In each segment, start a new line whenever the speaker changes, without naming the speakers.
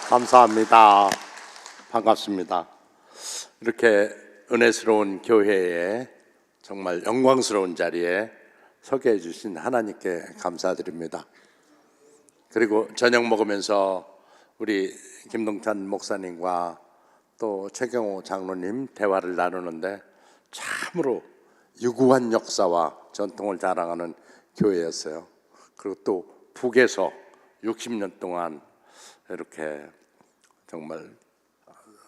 감사합니다. 반갑습니다. 이렇게 은혜스러운 교회에 정말 영광스러운 자리에 서게 해주신 하나님께 감사드립니다. 그리고 저녁 먹으면서 우리 김동찬 목사님과 또 최경호 장로님 대화를 나누는데 참으로 유구한 역사와 전통을 자랑하는 교회였어요. 그리고 또 북에서 60년 동안 이렇게 정말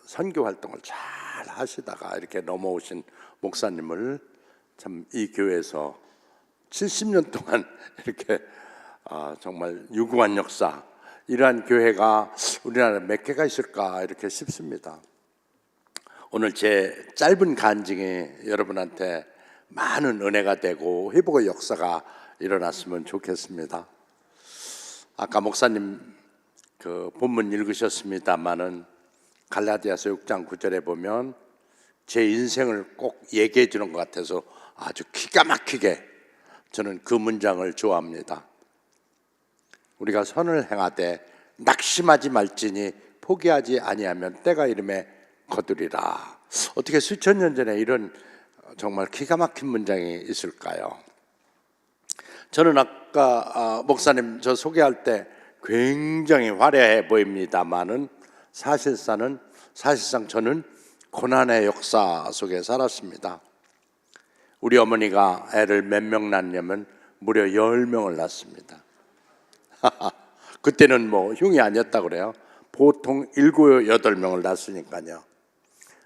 선교 활동을 잘 하시다가 이렇게 넘어오신 목사님을 참 이 교회에서 70년 동안 이렇게 정말 유구한 역사, 이러한 교회가 우리나라에 몇 개가 있을까 이렇게 싶습니다. 오늘 제 짧은 간증이 여러분한테 많은 은혜가 되고 회복의 역사가 일어났으면 좋겠습니다. 아까 목사님 그 본문 읽으셨습니다마는 갈라디아서 6장 9절에 보면 제 인생을 꼭 얘기해 주는 것 같아서 아주 기가 막히게 저는 그 문장을 좋아합니다. 우리가 선을 행하되 낙심하지 말지니 포기하지 아니하면 때가 이름에 거두리라. 어떻게 수천 년 전에 이런 정말 기가 막힌 문장이 있을까요? 저는 아까 목사님 저 소개할 때 굉장히 화려해 보입니다마는 사실상 저는 고난의 역사 속에 살았습니다. 우리 어머니가 애를 몇 명 낳냐면 무려 10명을 낳습니다. 그때는 뭐 흉이 아니었다고 그래요. 보통 7, 8명을 낳았으니까요.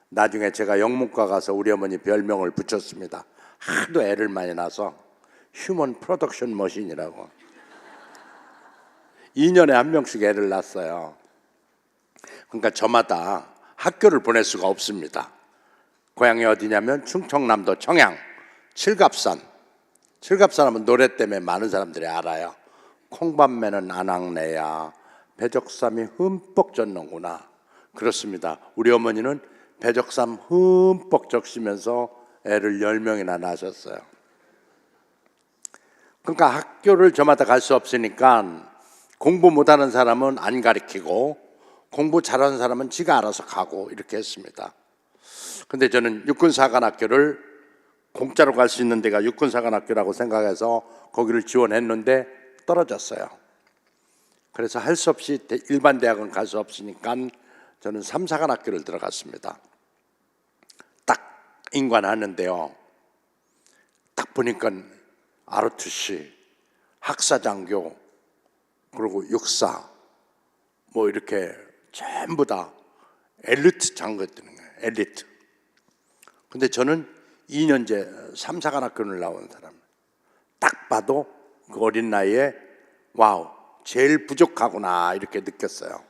나중에 제가 영문과 가서 우리 어머니 별명을 붙였습니다. 하도 애를 많이 낳아서 휴먼 프로덕션 머신이라고. 2년에 한 명씩 애를 낳았어요. 그러니까 저마다 학교를 보낼 수가 없습니다. 고향이 어디냐면 충청남도 청양 칠갑산. 칠갑산 하면 노래 때문에 많은 사람들이 알아요. 콩밤매는 안악내야 배적삼이 흠뻑 젖는구나. 그렇습니다. 우리 어머니는 배적삼 흠뻑 적시면서 애를 10명이나 낳으셨어요. 그러니까 학교를 저마다 갈 수 없으니까 공부 못하는 사람은 안 가르치고 공부 잘하는 사람은 지가 알아서 가고 이렇게 했습니다. 근데 저는 육군사관학교를 공짜로 갈 수 있는 데가 육군사관학교라고 생각해서 거기를 지원했는데 떨어졌어요. 그래서 할 수 없이 일반 대학은 갈 수 없으니까 저는 삼사관학교를 들어갔습니다. 딱 인관하는데요, 딱 보니까 ROTC, 학사장교, 그리고 육사 뭐 이렇게 전부 다 엘리트 장교들인 거예요. 엘리트. 근데 저는 2년제 삼사관학교를 나온 사람, 딱 봐도 그 어린 나이에 와우, 제일 부족하구나 이렇게 느꼈어요.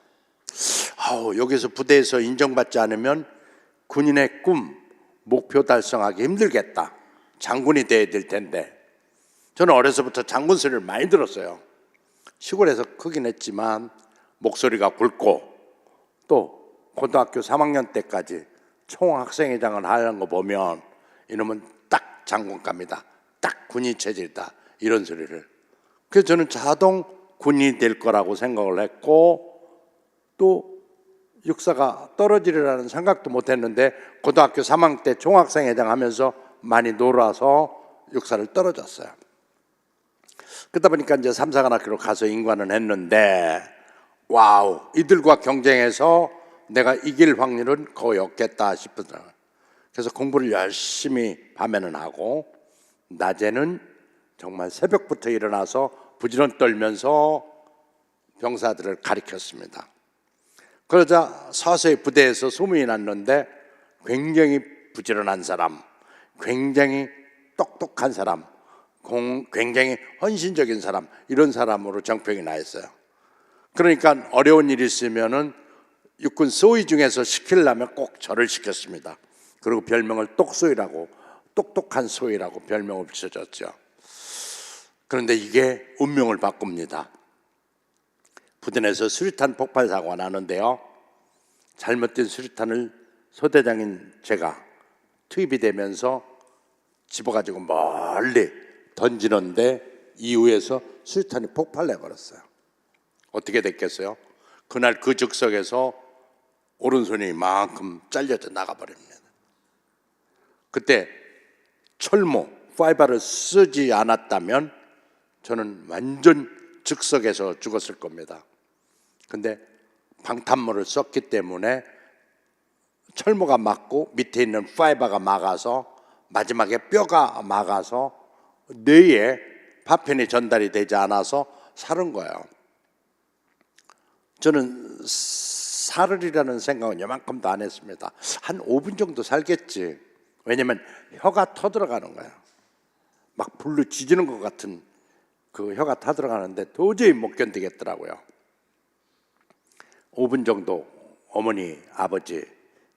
여기서 부대에서 인정받지 않으면 군인의 꿈, 목표 달성하기 힘들겠다. 장군이 돼야 될 텐데. 저는 어려서부터 장군 소리를 많이 들었어요. 시골에서 크긴 했지만 목소리가 굵고, 또 고등학교 3학년 때까지 총학생회장을 하는 거 보면 이놈은 딱 장군감이다, 딱 군인 체질이다, 이런 소리를. 그래서 저는 자동 군인이 될 거라고 생각을 했고, 또 육사가 떨어지리라는 생각도 못 했는데 고등학교 3학년 때 총학생회장 하면서 많이 놀아서 육사를 떨어졌어요. 그러다 보니까 이제 삼사관학교로 가서 인관을 했는데 와우, 이들과 경쟁해서 내가 이길 확률은 거의 없겠다 싶더라고요. 그래서 공부를 열심히 밤에는 하고 낮에는 정말 새벽부터 일어나서 부지런 떨면서 병사들을 가르쳤습니다. 그러자 서서히 부대에서 소문이 났는데 굉장히 부지런한 사람, 굉장히 똑똑한 사람, 굉장히 헌신적인 사람, 이런 사람으로 정평이 나 있어요. 그러니까 어려운 일이 있으면은 육군 소위 중에서 시키려면 꼭 저를 시켰습니다. 그리고 별명을 똑소이라고, 똑똑한 소이라고 별명을 붙여줬죠. 그런데 이게 운명을 바꿉니다. 부대 내에서 수류탄 폭발 사고가 나는데요, 잘못된 수류탄을 소대장인 제가 투입이 되면서 집어가지고 멀리 던지는데 이후에서 수류탄이 폭발해 버렸어요. 어떻게 됐겠어요? 그날 그 즉석에서 오른손이 이만큼 잘려져 나가버립니다. 그때 철모, 파이바를 쓰지 않았다면 저는 완전 즉석에서 죽었을 겁니다. 근데 방탄모를 썼기 때문에 철모가 막고 밑에 있는 파이바가 막아서 마지막에 뼈가 막아서 뇌에 파편이 전달이 되지 않아서 살은 거예요. 저는 살으리라는 생각은 요만큼도 안 했습니다. 한 5분 정도 살겠지. 왜냐면 혀가 터들어가는 거예요. 막 불로 지지는 것 같은 그 혀가 타들어가는데 도저히 못 견디겠더라고요. 5분 정도 어머니, 아버지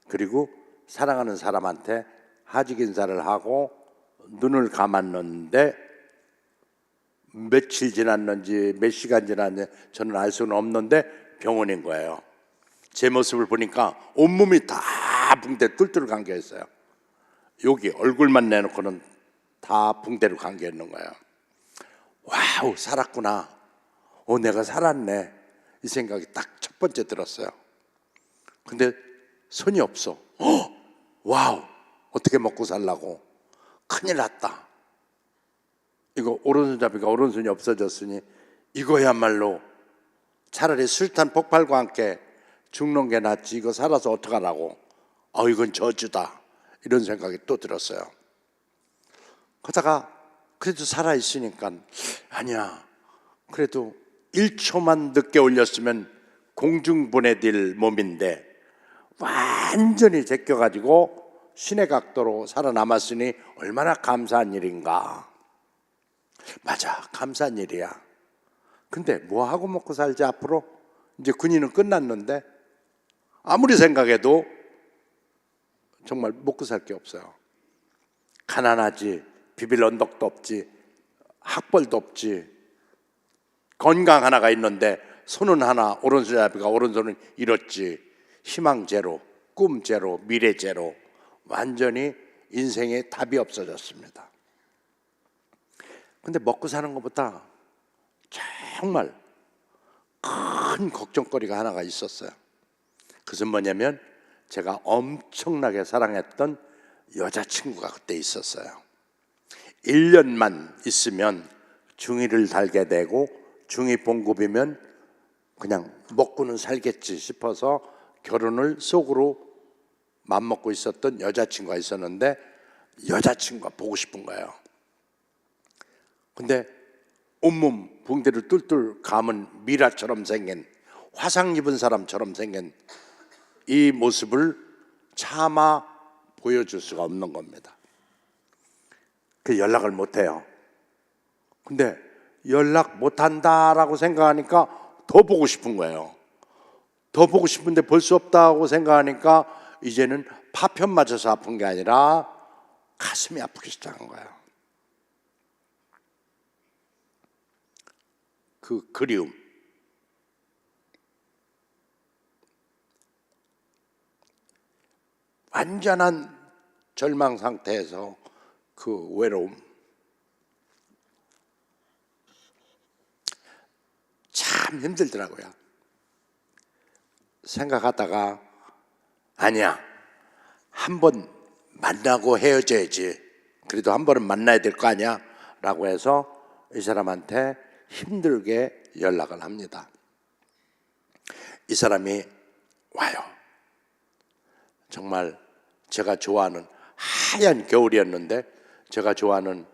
그리고 사랑하는 사람한테 하직 인사를 하고 눈을 감았는데 며칠 지났는지 몇 시간 지났는지 저는 알 수는 없는데 병원인 거예요. 제 모습을 보니까 온몸이 다 붕대 뚫뚫 감겨 있어요. 여기 얼굴만 내놓고는 다 붕대로 감겨 있는 거예요. 와우, 살았구나. 내가 살았네. 이 생각이 딱 첫 번째 들었어요. 근데 손이 없어. 와우, 어떻게 먹고 살라고. 큰일 났다. 이거 오른손잡이가 오른손이 없어졌으니 이거야말로 차라리 술탄 폭발과 함께 죽는 게 낫지. 이거 살아서 어떡하라고. 이건 저주다. 이런 생각이 또 들었어요. 그러다가 그래도 살아있으니까 아니야. 그래도 1초만 늦게 올렸으면 공중 보내질 몸인데 완전히 제껴가지고 신의 각도로 살아남았으니 얼마나 감사한 일인가. 맞아, 감사한 일이야. 근데 뭐하고 먹고 살지 앞으로? 이제 군인은 끝났는데 아무리 생각해도 정말 먹고 살 게 없어요. 가난하지, 비빌 언덕도 없지, 학벌도 없지, 건강 하나가 있는데 손은 하나, 오른손잡이가 오른손은 잃었지. 희망 제로, 꿈 제로, 미래 제로. 완전히 인생에 답이 없어졌습니다. 근데 먹고 사는 것보다 정말 큰 걱정거리가 하나가 있었어요. 그것은 뭐냐면 제가 엄청나게 사랑했던 여자친구가 그때 있었어요. 1년만 있으면 중2를 달게 되고 중2 봉급이면 그냥 먹고는 살겠지 싶어서 결혼을 속으로 맘먹고 있었던 여자친구가 있었는데 여자친구가 보고 싶은 거예요. 근데 온몸 붕대를 뚫뚫 감은 미라처럼 생긴, 화상 입은 사람처럼 생긴 이 모습을 차마 보여줄 수가 없는 겁니다. 그 연락을 못해요. 근데 연락 못한다라고 생각하니까 더 보고 싶은 거예요. 더 보고 싶은데 볼 수 없다고 생각하니까 이제는 파편 맞아서 아픈 게 아니라 가슴이 아프기 시작한 거예요. 그 그리움. 완전한 절망 상태에서 그 외로움. 참 힘들더라고요. 생각하다가 아니야, 한번 만나고 헤어져야지. 그래도 한 번은 만나야 될 거 아니야 라고 해서 이 사람한테 힘들게 연락을 합니다. 이 사람이 와요. 정말 제가 좋아하는 하얀 겨울이었는데 제가 좋아하는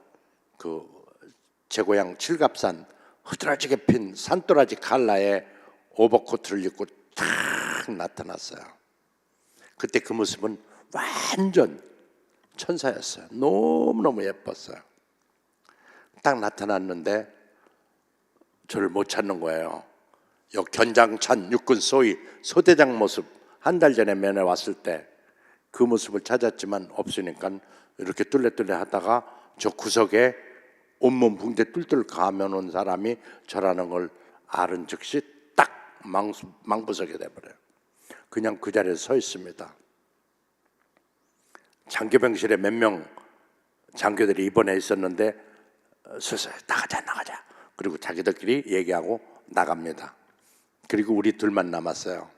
제 고향 칠갑산 흐드러지게 핀 산도라지 칼라의 오버코트를 입고 탁 나타났어요. 그때 그 모습은 완전 천사였어요. 너무너무 예뻤어요. 딱 나타났는데 저를 못 찾는 거예요. 견장찬 육군 소위 소대장 모습 한 달 전에 면회 왔을 때 그 모습을 찾았지만 없으니까 이렇게 뚫레뚫레 하다가 저 구석에 온몸 붕대 뚫뚫 감아 놓은 사람이 저라는 걸 알은 즉시 딱 망부석이 돼버려요. 그냥 그 자리에 서 있습니다. 장교병실에 몇 명 장교들이 입원해 있었는데 슬슬 나가자. 그리고 자기들끼리 얘기하고 나갑니다. 그리고 우리 둘만 남았어요.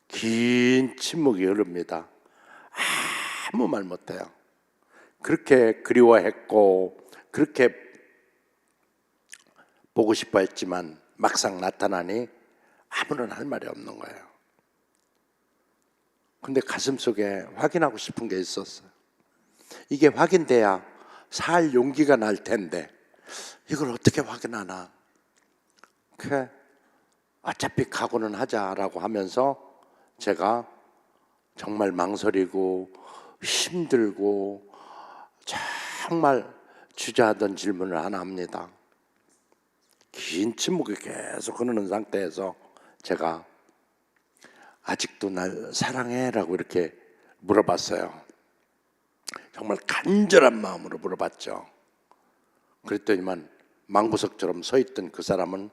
긴 침묵이 흐릅니다. 아무 말 못해요. 그렇게 그리워했고 그렇게 보고 싶어 했지만 막상 나타나니 아무런 할 말이 없는 거예요. 근데 가슴속에 확인하고 싶은 게 있었어요. 이게 확인돼야 살 용기가 날 텐데 이걸 어떻게 확인하나. 그래, 어차피 각오는 하자라고 하면서 제가 정말 망설이고 힘들고 정말 주저하던 질문을 하나 합니다. 긴 침묵이 계속 흐르는 상태에서 제가 아직도 날 사랑해? 라고 이렇게 물어봤어요. 정말 간절한 마음으로 물어봤죠. 그랬더니만 망부석처럼 서 있던 그 사람은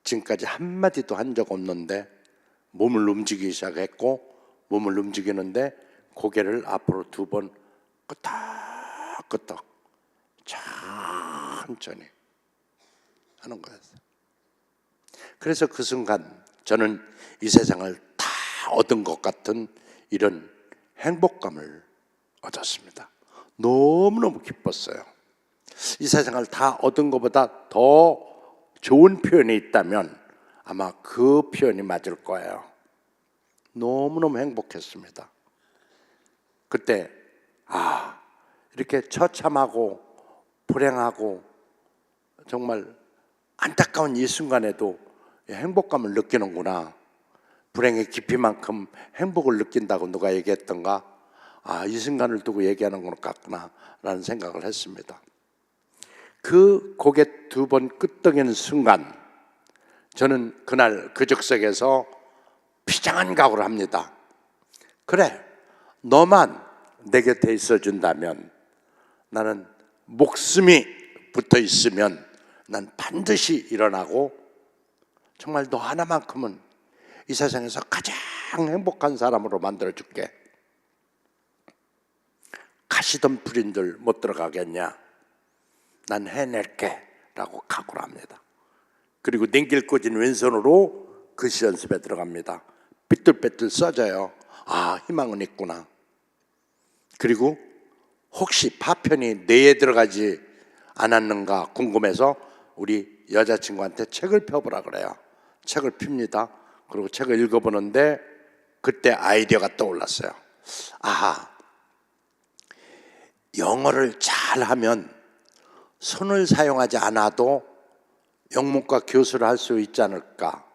지금까지 한마디도 한 적 없는데 몸을 움직이기 시작했고, 몸을 움직이는데 고개를 앞으로 2번 끄덕끄덕 천천히 하는 거였어요. 그래서 그 순간 저는 이 세상을 다 얻은 것 같은 이런 행복감을 얻었습니다. 너무너무 기뻤어요. 이 세상을 다 얻은 것보다 더 좋은 표현이 있다면 아마 그 표현이 맞을 거예요. 너무너무 행복했습니다. 그때 이렇게 처참하고 불행하고 정말 안타까운 이 순간에도 행복감을 느끼는구나. 불행의 깊이만큼 행복을 느낀다고 누가 얘기했던가? 이 순간을 두고 얘기하는 것 같구나 라는 생각을 했습니다. 그 고개 2번 끄덕이는 순간 저는 그날 그 즉석에서 비장한 각오를 합니다. 그래, 너만 내 곁에 있어준다면, 나는 목숨이 붙어 있으면 난 반드시 일어나고 정말 너 하나만큼은 이 세상에서 가장 행복한 사람으로 만들어줄게. 가시던 불인들 못 들어가겠냐? 난 해낼게 라고 각오를 합니다. 그리고 냉길 꽂은 왼손으로 글씨 연습에 들어갑니다. 삐뚤빼뚤 써져요. 희망은 있구나. 그리고 혹시 파편이 뇌에 들어가지 않았는가 궁금해서 우리 여자친구한테 책을 펴보라 그래요. 책을 핍니다. 그리고 책을 읽어보는데 그때 아이디어가 떠올랐어요. 영어를 잘하면 손을 사용하지 않아도 영문과 교수를 할 수 있지 않을까.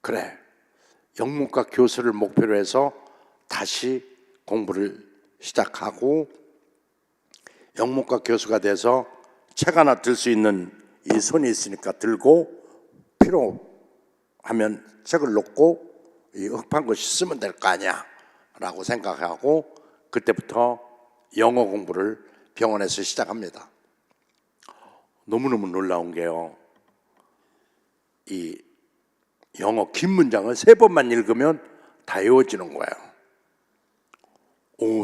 그래, 영문과 교수를 목표로 해서 다시 공부를 시작하고 영문과 교수가 돼서 책 하나 들 수 있는 이 손이 있으니까 들고 필요하면 책을 놓고 이 흡한 것이 쓰면 될 거 아니야 라고 생각하고 그때부터 영어 공부를 병원에서 시작합니다. 너무너무 놀라운 게요, 이 영어 긴 문장을 3번만 읽으면 다 외워지는 거예요.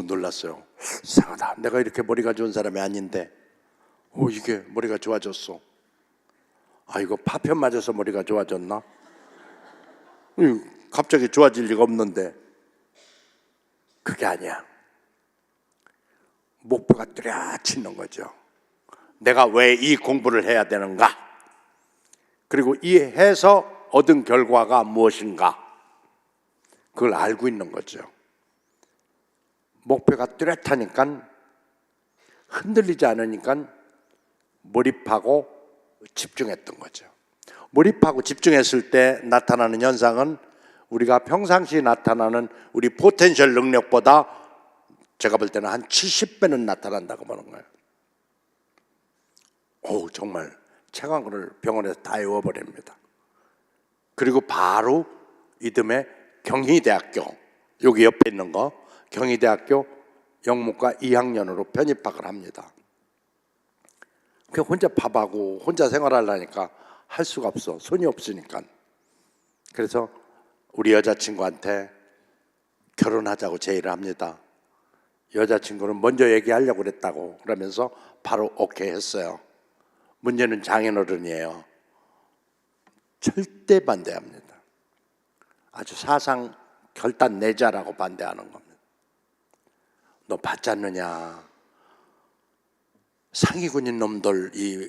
놀랐어요. 이상하다, 내가 이렇게 머리가 좋은 사람이 아닌데 이게 머리가 좋아졌어. 이거 파편 맞아서 머리가 좋아졌나? 갑자기 좋아질 리가 없는데. 그게 아니야. 목표가 뚜렷이 있는 거죠. 내가 왜 이 공부를 해야 되는가? 그리고 이 해서 얻은 결과가 무엇인가? 그걸 알고 있는 거죠. 목표가 뚜렷하니까, 흔들리지 않으니까 몰입하고 집중했던 거죠. 몰입하고 집중했을 때 나타나는 현상은 우리가 평상시에 나타나는 우리 포텐셜 능력보다 제가 볼 때는 한 70배는 나타난다고 보는 거예요. 정말 책 한 권을 병원에서 다 외워버립니다. 그리고 바로 이듬해 경희대학교, 여기 옆에 있는 거 경희대학교 영문과 2학년으로 편입학을 합니다. 그 혼자 밥하고 혼자 생활하려니까 할 수가 없어. 손이 없으니까. 그래서 우리 여자친구한테 결혼하자고 제의를 합니다. 여자친구는 먼저 얘기하려고 그랬다고 그러면서 바로 오케이 했어요. 문제는 장인어른이에요. 절대 반대합니다. 아주 사상 결단 내자라고 반대하는 겁니다. 너 받지 않느냐? 상위군인 놈들 이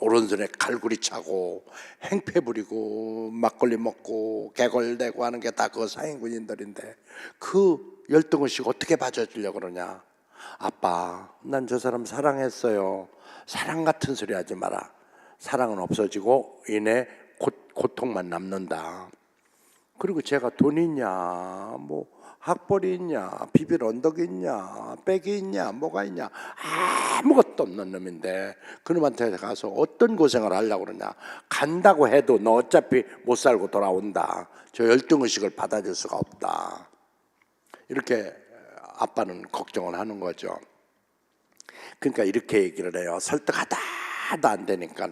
오른손에 갈구리 차고 행패 부리고 막걸리 먹고 개걸대고 하는 게 다 그 상위군인들인데 그 열등의식 어떻게 봐주려고 그러냐? 아빠, 난 저 사람 사랑했어요. 사랑 같은 소리 하지 마라. 사랑은 없어지고 이내 고통만 남는다. 그리고 제가 돈 있냐, 뭐 학벌이 있냐, 비빌 언덕이 있냐, 백이 있냐, 뭐가 있냐, 아무것도 없는 놈인데 그놈한테 가서 어떤 고생을 하려고 그러냐. 간다고 해도 너 어차피 못 살고 돌아온다. 저 열등의식을 받아줄 수가 없다. 이렇게 아빠는 걱정을 하는 거죠. 그러니까 이렇게 얘기를 해요. 설득하다 하도 안 되니까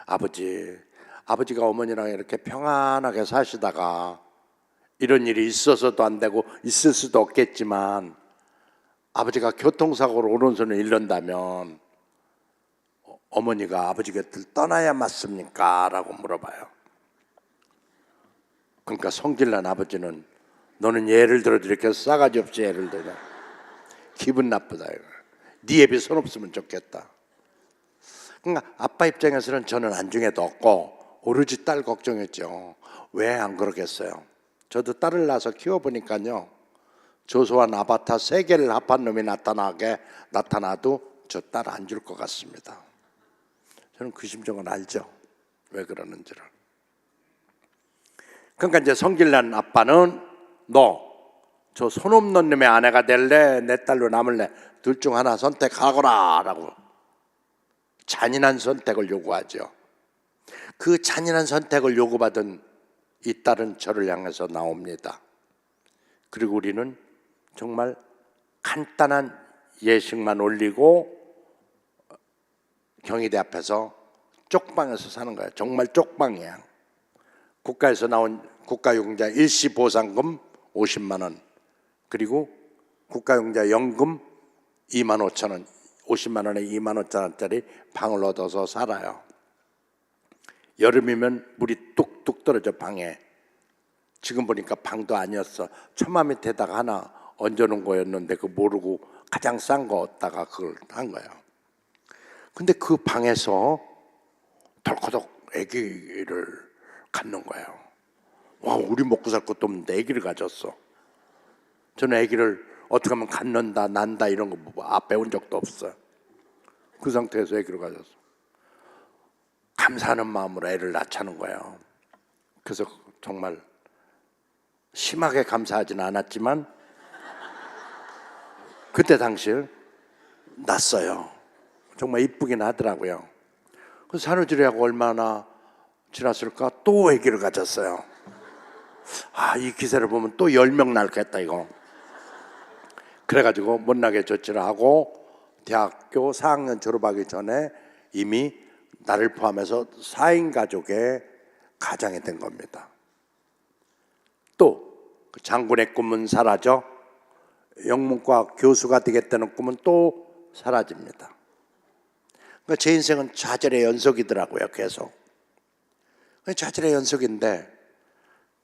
아버지가 어머니랑 이렇게 평안하게 사시다가 이런 일이 있어서도 안 되고 있을 수도 없겠지만 아버지가 교통사고로 오른손을 잃는다면 어머니가 아버지 곁을 떠나야 맞습니까? 라고 물어봐요. 그러니까 성질난 아버지는 너는 예를 들어도 이렇게 싸가지 없이 예를 들어 기분 나쁘다. 네 애비 손 없으면 좋겠다. 그러니까 아빠 입장에서는 저는 안중에도 없고 오로지 딸 걱정했죠. 왜 안 그러겠어요? 저도 딸을 낳아서 키워보니까요, 조소한 아바타 3개를 합한 놈이 나타나도 저 딸 안 줄 것 같습니다. 저는 그 심정은 알죠. 왜 그러는지를. 그러니까 이제 성질난 아빠는 너 저 손 없는 놈의 아내가 될래? 내 딸로 남을래? 둘 중 하나 선택하거라 라고 잔인한 선택을 요구하죠. 그 잔인한 선택을 요구받은 이 딸은 저를 향해서 나옵니다. 그리고 우리는 정말 간단한 예식만 올리고 경희대 앞에서 쪽방에서 사는 거예요. 정말 쪽방이야. 국가에서 나온 국가용자 일시 보상금 50만 원, 그리고 국가용자 연금 2만 5천 원, 50만 원에 2만 5천 원짜리 방을 얻어서 살아요. 여름이면 물이 뚝뚝 떨어져 방에. 지금 보니까 방도 아니었어. 처마 밑에다가 하나 얹어놓은 거였는데 그 모르고 가장 싼 거 얻다가 그걸 한 거예요. 근데 그 방에서 덜커덕 아기를 갖는 거예요. 와, 우리 먹고 살 것도 없는데 아기를 가졌어. 저는 아기를 어떻게 하면 갖는다, 난다 이런 거 배운 적도 없어요. 그 상태에서 아기를 가졌어. 감사하는 마음으로 애를 낳자는 거예요. 그래서 정말 심하게 감사하지는 않았지만 그때 당시에 낳았어요. 정말 이쁘긴 하더라고요. 그 산후조리하고 얼마나 지났을까? 또 아기를 가졌어요. 이 기세를 보면 또 10명 낳겠다 이거. 그래가지고 못나게 조치를 하고 대학교 4학년 졸업하기 전에 이미 나를 포함해서 4인 가족의 가장이 된 겁니다. 또 그 장군의 꿈은 사라져 영문과 교수가 되겠다는 꿈은 또 사라집니다. 그러니까 제 인생은 좌절의 연속이더라고요. 계속 좌절의 연속인데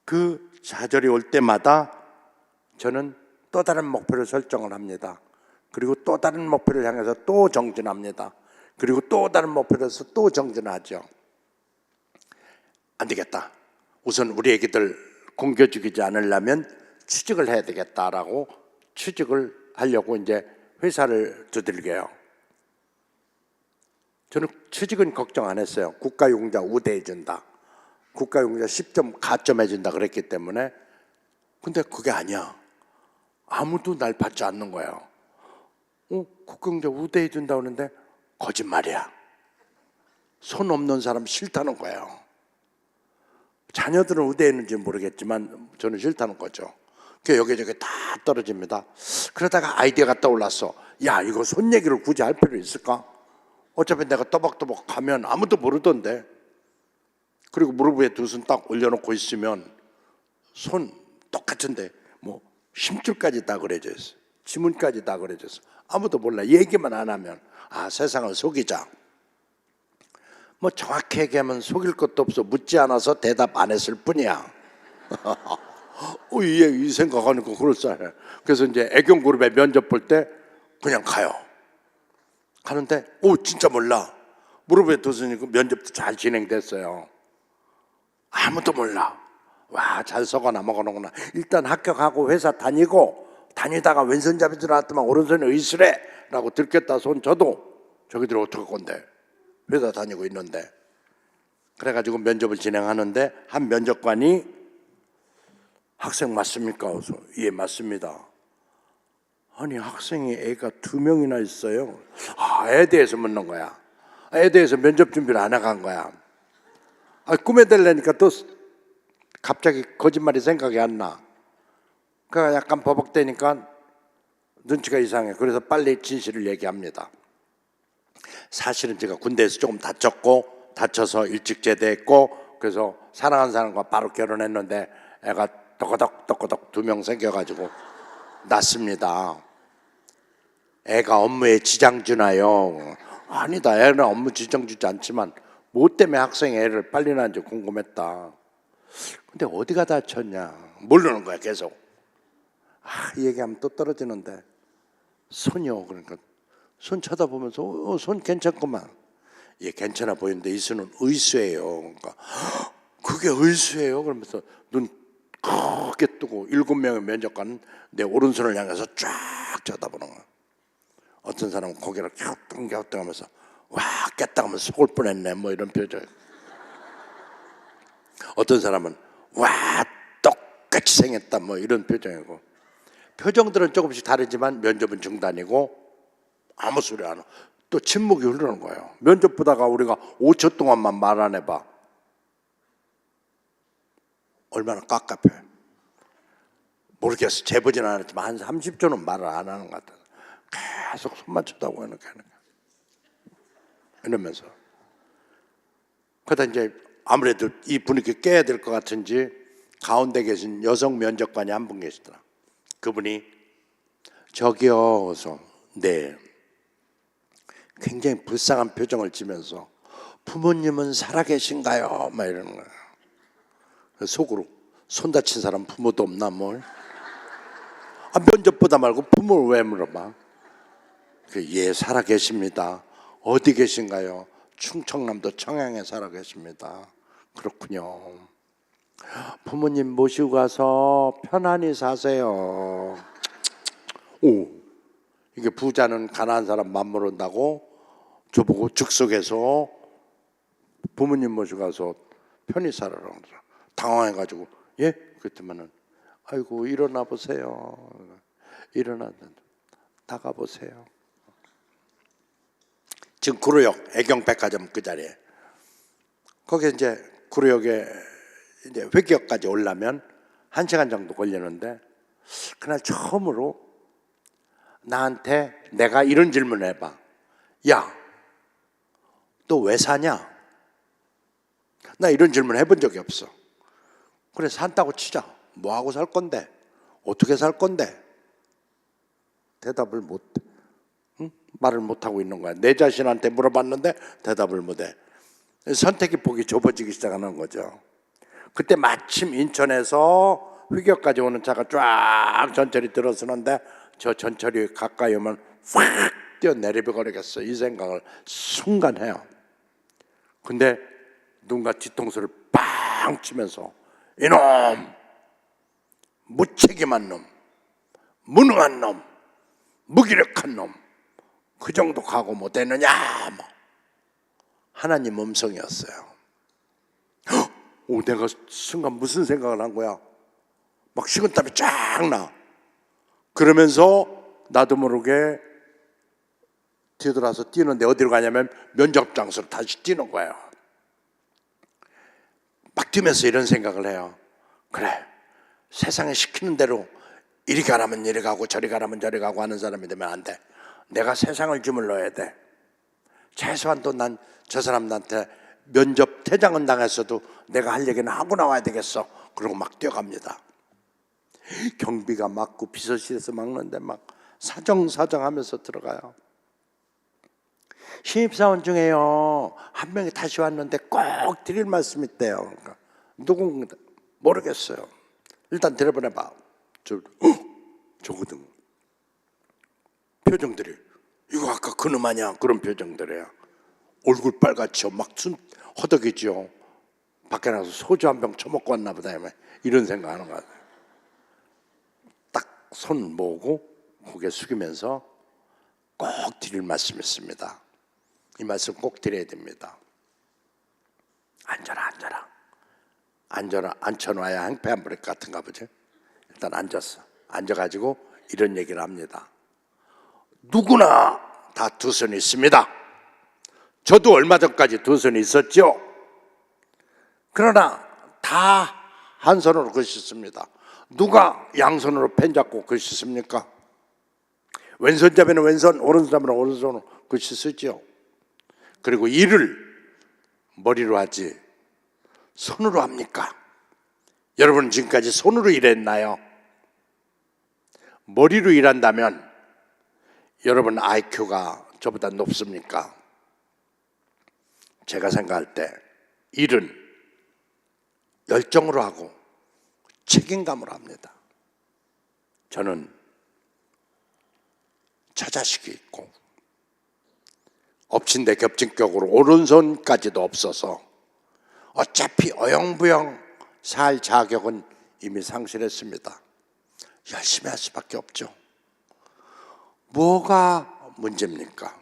그 좌절이 올 때마다 저는 또 다른 목표를 설정을 합니다. 그리고 또 다른 목표를 향해서 또 정진합니다. 그리고 또 다른 목표에서 또 정진하죠. 안 되겠다. 우선 우리 애기들 굶겨 죽이지 않으려면 취직을 해야 되겠다라고 취직을 하려고 이제 회사를 두들겨요. 저는 취직은 걱정 안 했어요. 국가용자 우대해준다. 국가용자 10점 가점해준다 그랬기 때문에. 근데 그게 아니야. 아무도 날 받지 않는 거예요. 국가용자 우대해준다 그러는데 거짓말이야. 손 없는 사람 싫다는 거예요. 자녀들은 우대했는지 모르겠지만 저는 싫다는 거죠. 그 여기저기 다 떨어집니다. 그러다가 아이디어가 떠올랐어. 야, 이거 손 얘기를 굳이 할 필요 있을까? 어차피 내가 또박또박 가면 아무도 모르던데. 그리고 무릎 위에 두 손 딱 올려놓고 있으면 손 똑같은데 뭐 힘줄까지 다 그려져 있어. 지문까지 다 그려져 있어. 아무도 몰라. 얘기만 안 하면 세상을 속이자. 뭐 정확히 얘기하면 속일 것도 없어. 묻지 않아서 대답 안 했을 뿐이야. 이 생각하니까 그럴싸해. 그래서 이제 애경그룹에 면접 볼 때 그냥 가요. 가는데 진짜 몰라. 무릎에 두으니까 면접도 잘 진행됐어요. 아무도 몰라. 와, 잘 속아 넘어가는구나. 일단 합격하고 회사 다니고, 다니다가 왼손잡이 들어왔더만 오른손에 의술해 라고 들켰다 손 저도 저기들 어떡할 건데, 회사 다니고 있는데. 그래가지고 면접을 진행하는데 한 면접관이 학생 맞습니까? 그래서 예 맞습니다. 아니 학생이 애가 2명이나 있어요. 애에 대해서 묻는 거야. 애에 대해서 면접 준비를 안 해간 거야. 꿈에 대려니까 또 갑자기 거짓말이 생각이 안 나. 그러니까 약간 버벅대니까 눈치가 이상해. 그래서 빨리 진실을 얘기합니다. 사실은 제가 군대에서 조금 다쳐서 일찍 제대했고, 그래서 사랑하는 사람과 바로 결혼했는데 애가 떡거덕 2명 생겨가지고 낳습니다. 애가 업무에 지장 주나요? 아니다, 애는 업무 지장 주지 않지만 뭐 때문에 학생이 애를 빨리 낳은지 궁금했다. 근데 어디가 다쳤냐 모르는 거야. 계속 이 얘기하면 또 떨어지는데, 손이요. 그러니까 손 쳐다보면서 손 괜찮구만. 예, 괜찮아 보이는데 이 손은 의수예요. 그러니까 그게 의수예요? 그러면서 눈 크게 뜨고 7명의 면접관은 내 오른손을 향해서 쫙 쳐다보는 거야. 어떤 사람은 고개를 갸우뚱갸우뚱하면서 와 깼다 하면 속을 뻔했네 뭐 이런 표정. 어떤 사람은 와 똑같이 생겼다 뭐 이런 표정이고. 표정들은 조금씩 다르지만 면접은 중단이고 아무 소리 안 하고 또 침묵이 흐르는 거예요. 면접 보다가 우리가 5초 동안만 말 안 해봐. 얼마나 깝깝해. 모르겠어. 재보진 않았지만 한 30초는 말을 안 하는 것 같아. 계속 손만 쳐다보고 하는 거야. 이러면서. 그러다 이제 아무래도 이 분위기 깨야 될 것 같은지 가운데 계신 여성 면접관이 한 분 계시더라. 그분이 저기요. 그래서 네. 굉장히 불쌍한 표정을 지면서 부모님은 살아계신가요? 막 이러는 거야. 속으로 손 다친 사람 부모도 없나 뭘? 면접보다 말고 부모를 왜 물어봐? 예 살아계십니다. 어디 계신가요? 충청남도 청양에 살아계십니다. 그렇군요. 부모님 모시고 가서 편안히 사세요. 이게 부자는 가난한 사람 맘모른다고 저보고 즉석에서 부모님 모시고 가서 편히 살아라고 당황해가지고 예? 그랬더니만은 아이고 일어나 보세요. 일어나 나가 보세요. 지금 구로역 애경백화점 그 자리에 거기 이제 구로역에 이제 회기역까지 오려면 1시간 정도 걸리는데 그날 처음으로 나한테 내가 이런 질문을 해봐. 야, 너 왜 사냐? 나 이런 질문 해본 적이 없어. 그래 산다고 치자. 뭐하고 살 건데? 어떻게 살 건데? 대답을 못해. 응? 말을 못하고 있는 거야. 내 자신한테 물어봤는데 대답을 못해. 선택의 폭이 좁아지기 시작하는 거죠. 그때 마침 인천에서 회기역까지 오는 차가 쫙 전철이 들어서는데 저 전철이 가까이 오면 확 뛰어내리려 버리겠어. 이 생각을 순간 해요. 근데 누군가 뒤통수를 빵 치면서 이놈 무책임한 놈, 무능한 놈, 무기력한 놈, 그 정도 각오 못했느냐 뭐. 하나님 음성이었어요. 내가 순간 무슨 생각을 한 거야. 막 식은땀이 쫙 나. 그러면서 나도 모르게 뒤돌아서 뛰는데 어디로 가냐면 면접 장소로 다시 뛰는 거예요. 막 뛰면서 이런 생각을 해요. 그래, 세상에 시키는 대로 이리 가라면 이리 가고 저리 가라면 저리 가고 하는 사람이 되면 안 돼. 내가 세상을 주물러야 돼. 최소한도 난 저 사람한테 면접 퇴장은 당했어도 내가 할 얘기는 하고 나와야 되겠어. 그러고 막 뛰어갑니다. 경비가 막고 비서실에서 막는데 막 사정사정하면서 들어가요. 신입사원 중에요 한 명이 다시 왔는데 꼭 드릴 말씀이 있대요. 그러니까 누군가 모르겠어요. 일단 들어보내봐. 저거든. 표정들이 이거 아까 그놈 아니야? 그런 표정들이에요. 얼굴 빨갛죠. 막 허덕이죠. 밖에 나가서 소주 한 병 처먹고 왔나 보다 이런 생각하는 거 같아요. 딱 손 모으고 고개 숙이면서 꼭 드릴 말씀이 있습니다. 이 말씀 꼭 드려야 됩니다. 앉아라. 앉혀놔야 행패한 버릇 같은가 보죠. 일단 앉았어. 앉아가지고 이런 얘기를 합니다. 누구나 다 두 손이 있습니다. 저도 얼마 전까지 두 손이 있었죠. 그러나 다 한 손으로 글씨씁니다. 누가 양손으로 펜 잡고 글씨 씁니까? 왼손 잡으면 왼손, 오른손 잡으면 오른손으로 글씨 쓰죠. 그리고 일을 머리로 하지 손으로 합니까? 여러분은 지금까지 손으로 일했나요? 머리로 일한다면 여러분 IQ가 저보다 높습니까? 제가 생각할 때 일은 열정으로 하고 책임감으로 합니다. 저는 처자식이 있고 엎친 데 겹친 격으로 오른손까지도 없어서 어차피 어영부영 살 자격은 이미 상실했습니다. 열심히 할 수밖에 없죠. 뭐가 문제입니까?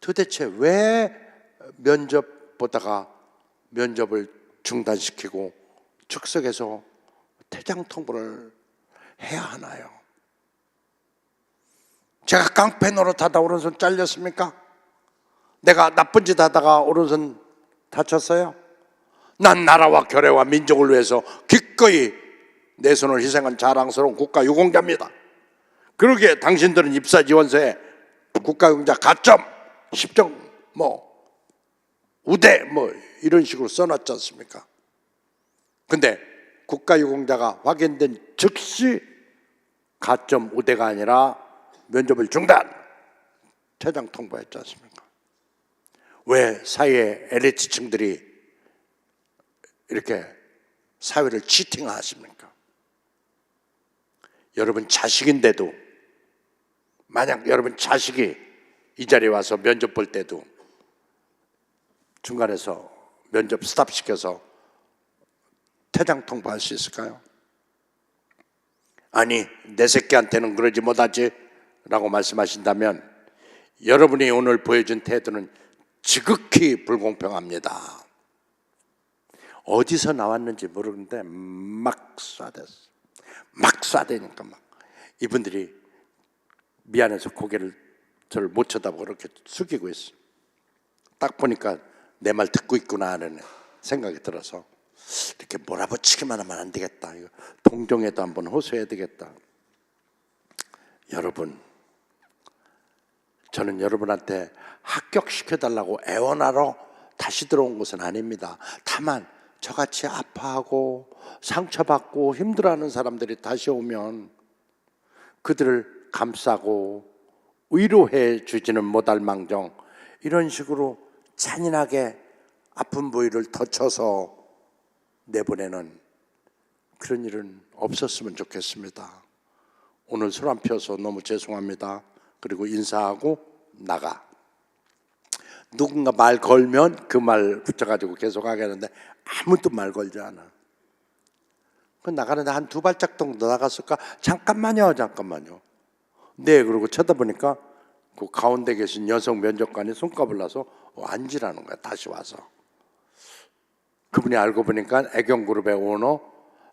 도대체 왜 면접 보다가 면접을 중단시키고 즉석에서 퇴장 통보를 해야 하나요? 제가 깡패 노릇하다 오른손 잘렸습니까? 내가 나쁜 짓 하다가 오른손 다쳤어요? 난 나라와 결애와 민족을 위해서 기꺼이 내 손을 희생한 자랑스러운 국가유공자입니다. 그러기에 당신들은 입사지원서에 국가유공자 가점, 10점, 우대 이런 식으로 써놨지 않습니까? 근데 국가유공자가 확인된 즉시 가점 우대가 아니라 면접을 중단, 퇴장 통보했지 않습니까? 왜 사회의 엘리트층들이 이렇게 사회를 치팅하십니까? 여러분 자식인데도, 만약 여러분 자식이 이 자리에 와서 면접 볼 때도 중간에서 면접 스탑시켜서 퇴장 통보할 수 있을까요? 아니, 내 새끼한테는 그러지 못하지 라고 말씀하신다면 여러분이 오늘 보여준 태도는 지극히 불공평합니다. 어디서 나왔는지 모르는데 막 쏴댔어. 막 쏴대니까 막 이분들이 미안해서 고개를 저를 못 쳐다보고 이렇게 숙이고 있어. 딱 보니까 내 말 듣고 있구나 하는 생각이 들어서 이렇게 몰아붙이기만 하면 안 되겠다. 이거 동정에도 한번 호소해야 되겠다. 여러분, 저는 여러분한테 합격시켜달라고 애원하러 다시 들어온 것은 아닙니다. 다만 저같이 아파하고 상처받고 힘들어하는 사람들이 다시 오면 그들을 감싸고 위로해 주지는 못할 망정 이런 식으로 잔인하게 아픈 부위를 덧쳐서 내보내는 그런 일은 없었으면 좋겠습니다. 오늘 술 안 펴서 너무 죄송합니다. 그리고 인사하고 나가. 누군가 말 걸면 그 말 붙여가지고 계속 하겠는데 아무도 말 걸지 않아. 그 나가는데 한 두 발짝 정도 나갔을까? 잠깐만요. 네, 그러고 쳐다보니까 그 가운데 계신 여성 면접관이 손꼽을 놔서 앉으라는 거야. 다시 와서. 그분이 알고 보니까 애경그룹의 오너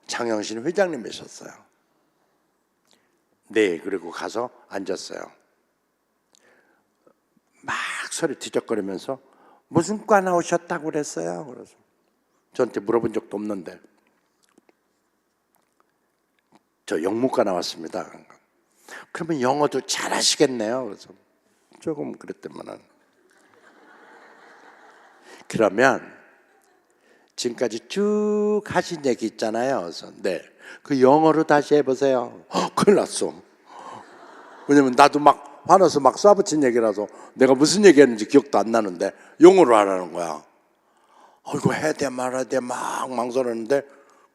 장영신 회장님이셨어요. 네, 그리고 가서 앉았어요. 막 소리 뒤적거리면서 무슨 과 나오셨다고 그랬어요? 그래서 저한테 물어본 적도 없는데 저 영문과 나왔습니다. 그러면 영어도 잘하시겠네요. 그래서 조금 그랬더만은 그러면 지금까지 쭉 하신 얘기 있잖아요. 그래서 네, 그 영어로 다시 해보세요. 큰일 났어. 왜냐면 나도 막 화나서 막 쏴붙인 얘기라서 내가 무슨 얘기했는지 기억도 안 나는데 영어로 하라는 거야. 이거 해야 돼 말아야 돼 막 망설였는데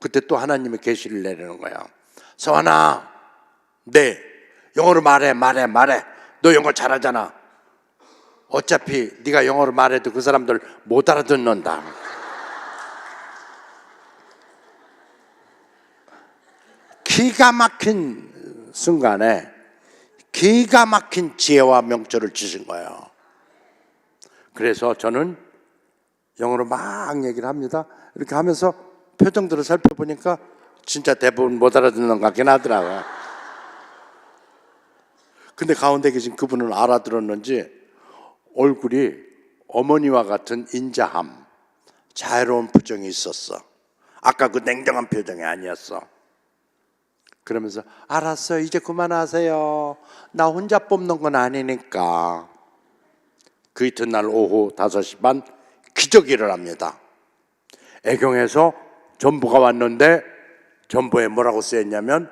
그때 또 하나님의 계시를 내리는 거야. 서환아, 네, 영어로 말해. 너 영어 잘하잖아. 어차피 네가 영어로 말해도 그 사람들 못 알아듣는다. 기가 막힌 순간에 기가 막힌 지혜와 명철을 주신 거예요. 그래서 저는 영어로 막 얘기를 합니다. 이렇게 하면서 표정들을 살펴보니까 진짜 대부분 못 알아듣는 것 같긴 하더라고요. 근데 가운데 계신 그분은 알아들었는지 얼굴이 어머니와 같은 인자함, 자애로운 표정이 있었어. 아까 그 냉정한 표정이 아니었어. 그러면서 알았어요, 이제 그만하세요. 나 혼자 뽑는 건 아니니까. 그 이튿날 오후 5시 반 기적이 일어납니다. 애경에서 전보가 왔는데 전보에 뭐라고 쓰였냐면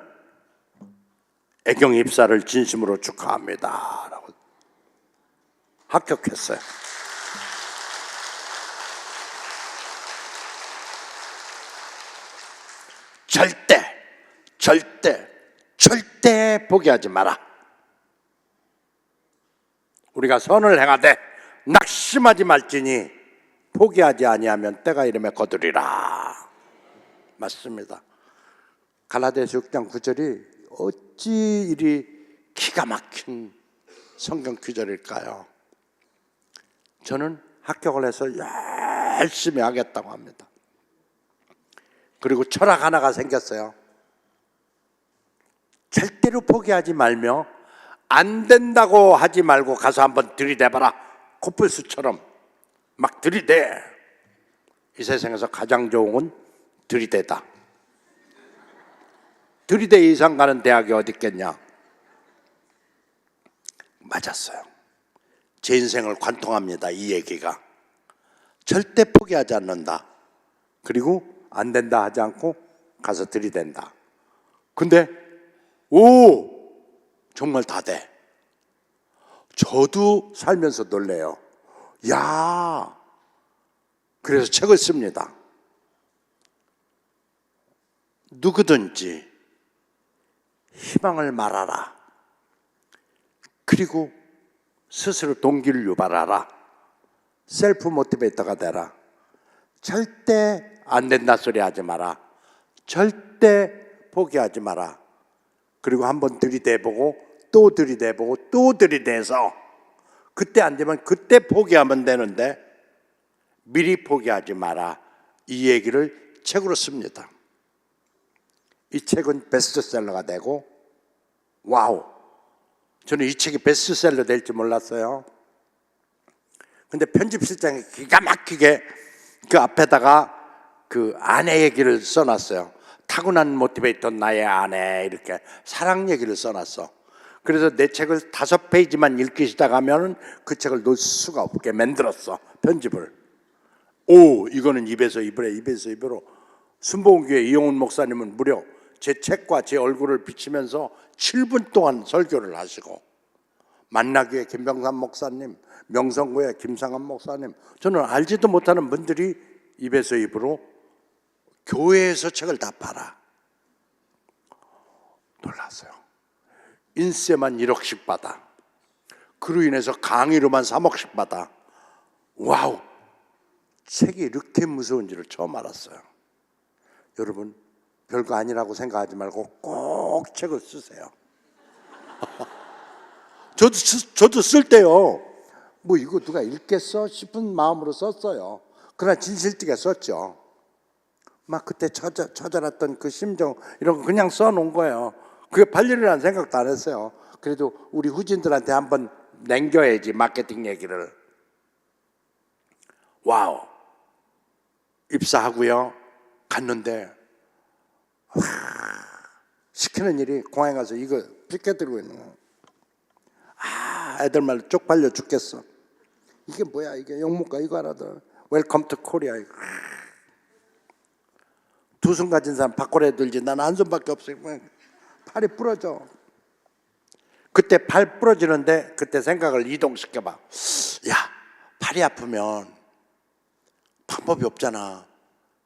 애경 입사를 진심으로 축하합니다 라고. 합격했어요. 절대 포기하지 마라. 우리가 선을 행하되 낙심하지 말지니 포기하지 아니하면 때가 이름에 거두리라. 맞습니다. 갈라디아서 6장 9절이 어찌 이리 기가 막힌 성경 구절일까요? 저는 합격을 해서 열심히 하겠다고 합니다. 그리고 철학 하나가 생겼어요. 절대로 포기하지 말며 안 된다고 하지 말고 가서 한번 들이대봐라. 코뿔소처럼 막 들이대. 이 세상에서 가장 좋은 건 들이대다. 들이대 이상 가는 대학이 어디 있겠냐. 맞았어요. 제 인생을 관통합니다. 이 얘기가. 절대 포기하지 않는다. 그리고 안 된다 하지 않고 가서 들이댄다. 근데 정말 다 돼. 저도 살면서 놀래요. 야, 그래서 책을 씁니다. 누구든지 희망을 말하라. 그리고 스스로 동기를 유발하라. 셀프 모티베이터가 되라. 절대 안 된다 소리 하지 마라. 절대 포기하지 마라. 그리고 한번 들이대보고 또 들이대보고 또 들이대서 그때 안 되면 그때 포기하면 되는데 미리 포기하지 마라. 이 얘기를 책으로 씁니다. 이 책은 베스트셀러가 되고, 와우, 저는 이 책이 베스트셀러 될지 몰랐어요. 근데 편집실장이 기가 막히게 그 앞에다가 그 아내 얘기를 써놨어요. 타고난 모티베이터 나의 아내, 이렇게 사랑 얘기를 써놨어. 그래서 내 책을 5페이지만 읽기 시작하면 그 책을 놓을 수가 없게 만들었어. 편집을. 이거는 입에서 입으로. 순복음교회 이용훈 목사님은 무려 제 책과 제 얼굴을 비치면서 7분 동안 설교를 하시고, 만나교회 김병삼 목사님, 명성교회 김상한 목사님, 저는 알지도 못하는 분들이 입에서 입으로 교회에서 책을 다 팔아. 놀랐어요. 인세만 1억씩 받아. 그로 인해서 강의로만 3억씩 받아. 와우, 책이 이렇게 무서운지를 처음 알았어요. 여러분, 별거 아니라고 생각하지 말고 꼭 책을 쓰세요. 저도 쓸 때요, 뭐 이거 누가 읽겠어 싶은 마음으로 썼어요. 그러나 진실되게 썼죠. 막 그때 처절했던 그 심정 이런 거 그냥 써놓은 거예요. 그게 팔리리라는 생각도 안 했어요. 그래도 우리 후진들한테 한번 남겨야지, 마케팅 얘기를. 와우, 입사하고요 갔는데 시키는 일이 공항에 가서 이거 피켓 들고 있는 거. 애들 말로 쪽팔려 죽겠어. 이게 뭐야, 이게 영문과 이거 하나도. 웰컴 투 코리아. 두 손 가진 사람 밖으로 들지, 난 한 손밖에 없어요. 팔이 부러져. 그때 팔 부러지는데 그때 생각을 이동시켜봐. 야, 팔이 아프면 방법이 없잖아.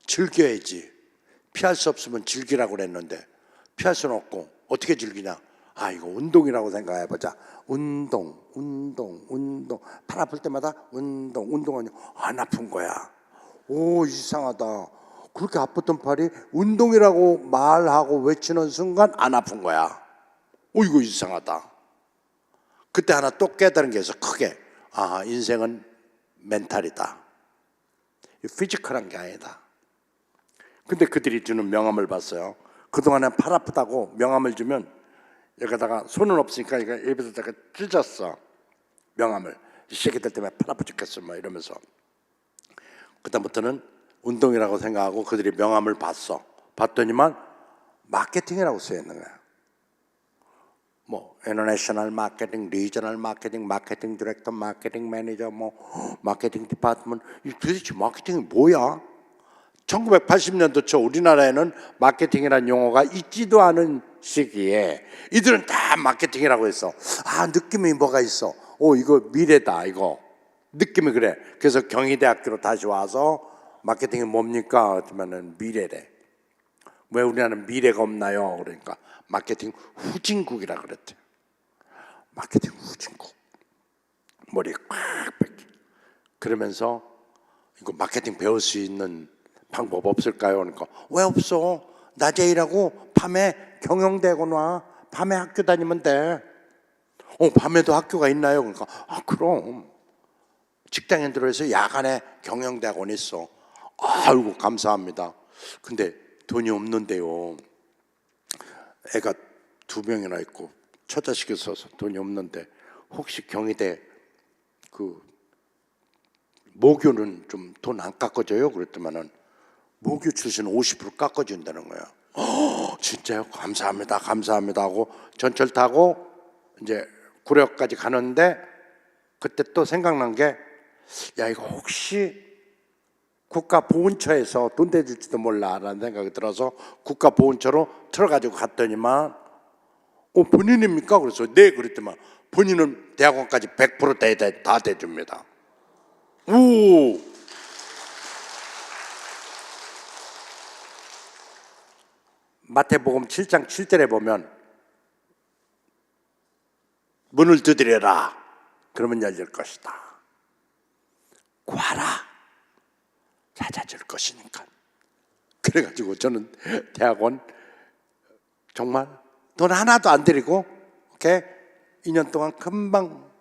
즐겨야지. 피할 수 없으면 즐기라고 그랬는데 피할 수는 없고 어떻게 즐기냐? 아, 이거 운동이라고 생각해보자. 운동. 팔 아플 때마다 운동하니 안 아픈 거야. 오, 이상하다. 그렇게 아팠던 팔이 운동이라고 말하고 외치는 순간 안 아픈 거야. 오, 이거 이상하다. 그때 하나 또 깨달은 게 있어. 크게. 아, 인생은 멘탈이다. 피지컬한 게 아니다. 근데 그들이 주는 명함을 봤어요. 그동안에 팔 아프다고 명함을 주면 여기다가 손은 없으니까 입에다가 찢었어. 명함을. 이 새끼들 때문에 팔 아파 죽겠어 뭐 이러면서. 그다음부터는 운동이라고 생각하고 그들이 명함을 봤어. 봤더니만 마케팅이라고 쓰여있는 거야. 뭐 인터내셔널 마케팅, 리저널 마케팅, 마케팅 디렉터, 마케팅 매니저, 뭐 마케팅 디파트먼트. 이 도대체 마케팅이 뭐야? 1980년도 초 우리나라에는 마케팅이라는 용어가 있지도 않은 시기에 이들은 다 마케팅이라고 했어. 아, 느낌이 뭐가 있어. 오, 이거 미래다. 이거 느낌이 그래. 그래서 경희대학교로 다시 와서 마케팅이 뭡니까? 그러면은 미래래. 왜 우리나라는 미래가 없나요? 그러니까 마케팅 후진국이라 그랬대. 마케팅 후진국. 머리에 꽉 뺏기. 그러면서 이거 마케팅 배울 수 있는 방법 없을까요? 그러니까 왜 없어? 낮에 일하고 밤에 경영대고 놔. 밤에 학교 다니면 돼. 밤에도 학교가 있나요? 그러니까 아, 그럼 직장인들로 해서 야간에 경영대학원이 있어. 아이고 감사합니다. 근데 돈이 없는데요. 애가 2명이나 있고 처자식 있어서 돈이 없는데 혹시 경희대 그 모교는 좀 돈 안 깎아줘요? 그랬더만은 모교 출신 50% 깎아준다는 거야. 진짜요? 감사합니다. 감사합니다 하고 전철 타고 이제 구례역까지 가는데 그때 또 생각난 게 야, 이거 혹시 국가보훈처에서 돈 대줄지도 몰라 라는 생각이 들어서 국가보훈처로 틀어가지고 갔더니만 본인입니까? 그래서 네 그랬더만 본인은 대학원까지 100% 다 대줍니다. 오! 마태복음 7장 7절에 보면 문을 두드려라. 그러면 열릴 것이다. 구하라. 찾아줄 것이니까. 그래가지고 저는 대학원 정말 돈 하나도 안 들이고 이렇게 2년 동안 금방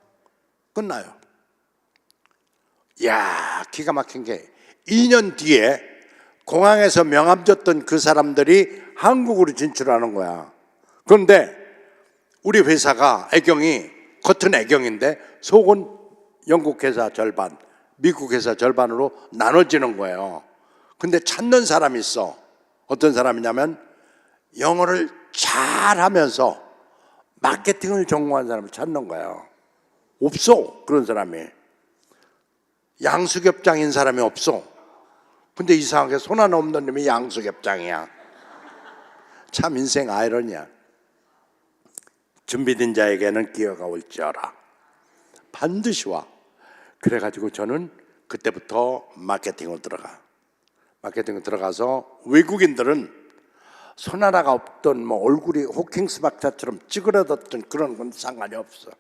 끝나요. 이야, 기가 막힌 게 2년 뒤에 공항에서 명함 줬던 그 사람들이 한국으로 진출하는 거야. 그런데 우리 회사가 애경이 겉은 애경인데 속은 영국 회사 절반, 미국 회사 절반으로 나눠지는 거예요. 근데 찾는 사람이 있어. 어떤 사람이냐면 영어를 잘하면서 마케팅을 전공한 사람을 찾는 거예요. 없어, 그런 사람이. 양수겹장인 사람이 없어. 근데 이상하게 손 하나 없는 놈이 양수겹장이야. 참 인생 아이러니야. 준비된 자에게는 기회가 올지어라. 반드시 와. 그래가지고 저는 그때부터 마케팅을 들어가. 마케팅을 들어가서 외국인들은 손 하나가 없던 뭐 얼굴이 호킹스 박사처럼 찌그러졌던 그런 건 상관이 없어.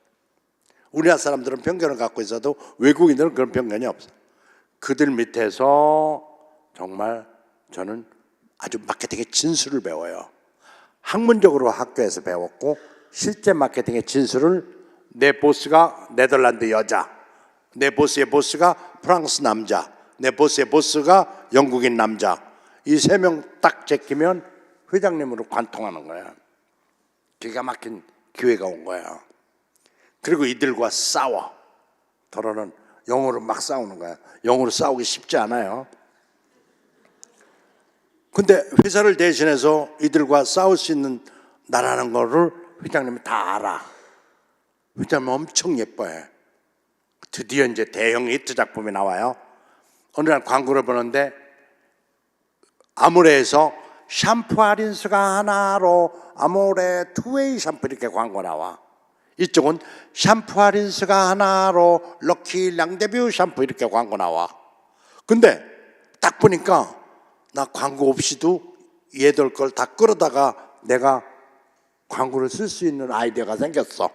우리나라 사람들은 편견을 갖고 있어도 외국인들은 그런 편견이 없어. 그들 밑에서 정말 저는 아주 마케팅의 진수를 배워요. 학문적으로 학교에서 배웠고 실제 마케팅의 진수를 내 보스가 네덜란드 여자, 내 보스의 보스가 프랑스 남자, 내 보스의 보스가 영국인 남자, 이 3명 딱 제끼면 회장님으로 관통하는 거야. 기가 막힌 기회가 온 거야. 그리고 이들과 싸워. 더러는 영어로 막 싸우는 거야. 영어로 싸우기 쉽지 않아요. 근데 회사를 대신해서 이들과 싸울 수 있는 나라는 거를 회장님이 다 알아. 회장님 엄청 예뻐해. 드디어 이제 대형 히트 작품이 나와요. 어느 날 광고를 보는데 아모레에서 샴푸 아린스가 하나로 아모레 투웨이 샴푸 이렇게 광고 나와. 이쪽은 샴푸와 린스가 하나로 럭키 랑데뷰 샴푸 이렇게 광고 나와. 근데 딱 보니까 나 광고 없이도 얘들 걸 다 끌어다가 내가 광고를 쓸 수 있는 아이디어가 생겼어.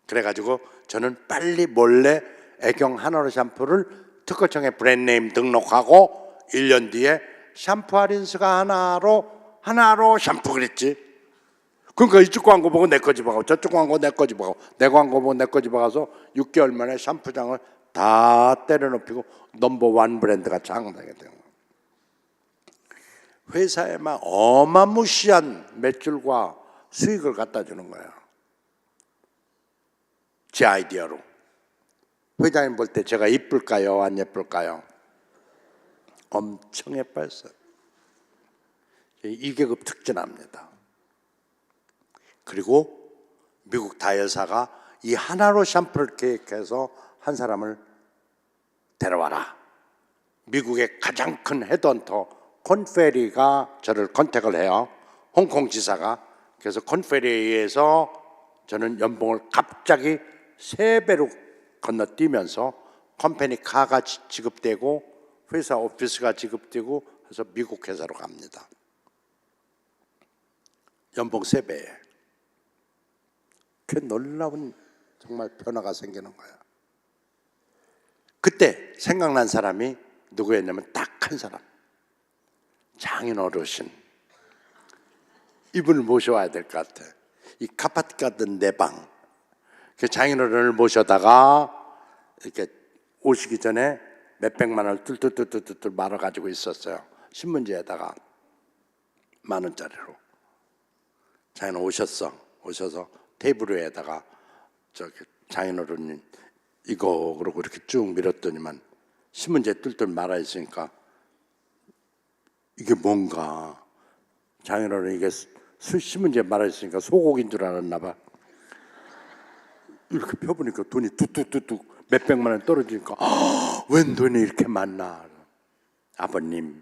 그래가지고 저는 빨리 몰래 애경 하나로 샴푸를 특허청에 브랜드네임 등록하고 1년 뒤에 샴푸와 린스가 하나로 샴푸 그랬지. 그러니까 이쪽 광고 보고 내 거 집어가고 저쪽 광고 내 거 집어가고 내 광고 보고 내 거 집어가서 6개월 만에 샴푸장을 다 때려눕히고 넘버원 브랜드가 창당이 된 거예요. 회사에만 어마무시한 매출과 수익을 갖다 주는 거예요. 제 아이디어로. 회장님 볼 때 제가 이쁠까요? 안 예쁠까요? 엄청 예뻤어요. 2계급 특진합니다. 그리고 미국 다이어사가 이 하나로 샴푸를 계획해서 한 사람을 데려와라. 미국의 가장 큰 헤드헌터 콘페리가 저를 컨택을 해요. 홍콩 지사가. 그래서 콘페리에 의해서 저는 연봉을 갑자기 3배로 건너뛰면서 컴퍼니 카가 지급되고 회사 오피스가 지급되고 해서 미국 회사로 갑니다. 연봉 3배에. 그 놀라운 정말 변화가 생기는 거야. 그때 생각난 사람이 누구였냐면 딱 한 사람. 장인 어르신. 이분을 모셔와야 될 것 같아. 이 카파티 같은 내 방. 그 장인 어른을 모셔다가 이렇게 오시기 전에 몇백만 원을 뚫뚫뚫뚫 말아가지고 있었어요. 신문지에다가 10,000원짜리로. 장인 오셔서 테이블 위에다가 저기 장인 어른이 이거 그러고 이렇게 쭉 밀었더니만 신문지에 뚫뚫 말아 있으니까 이게 뭔가 장인 어른이 이게 신문지에 말아 있으니까 소고기인 줄 알았나 봐. 이렇게 펴보니까 돈이 뚝뚝뚝뚝 몇백만 원 떨어지니까 웬 돈이 이렇게 많나. 아버님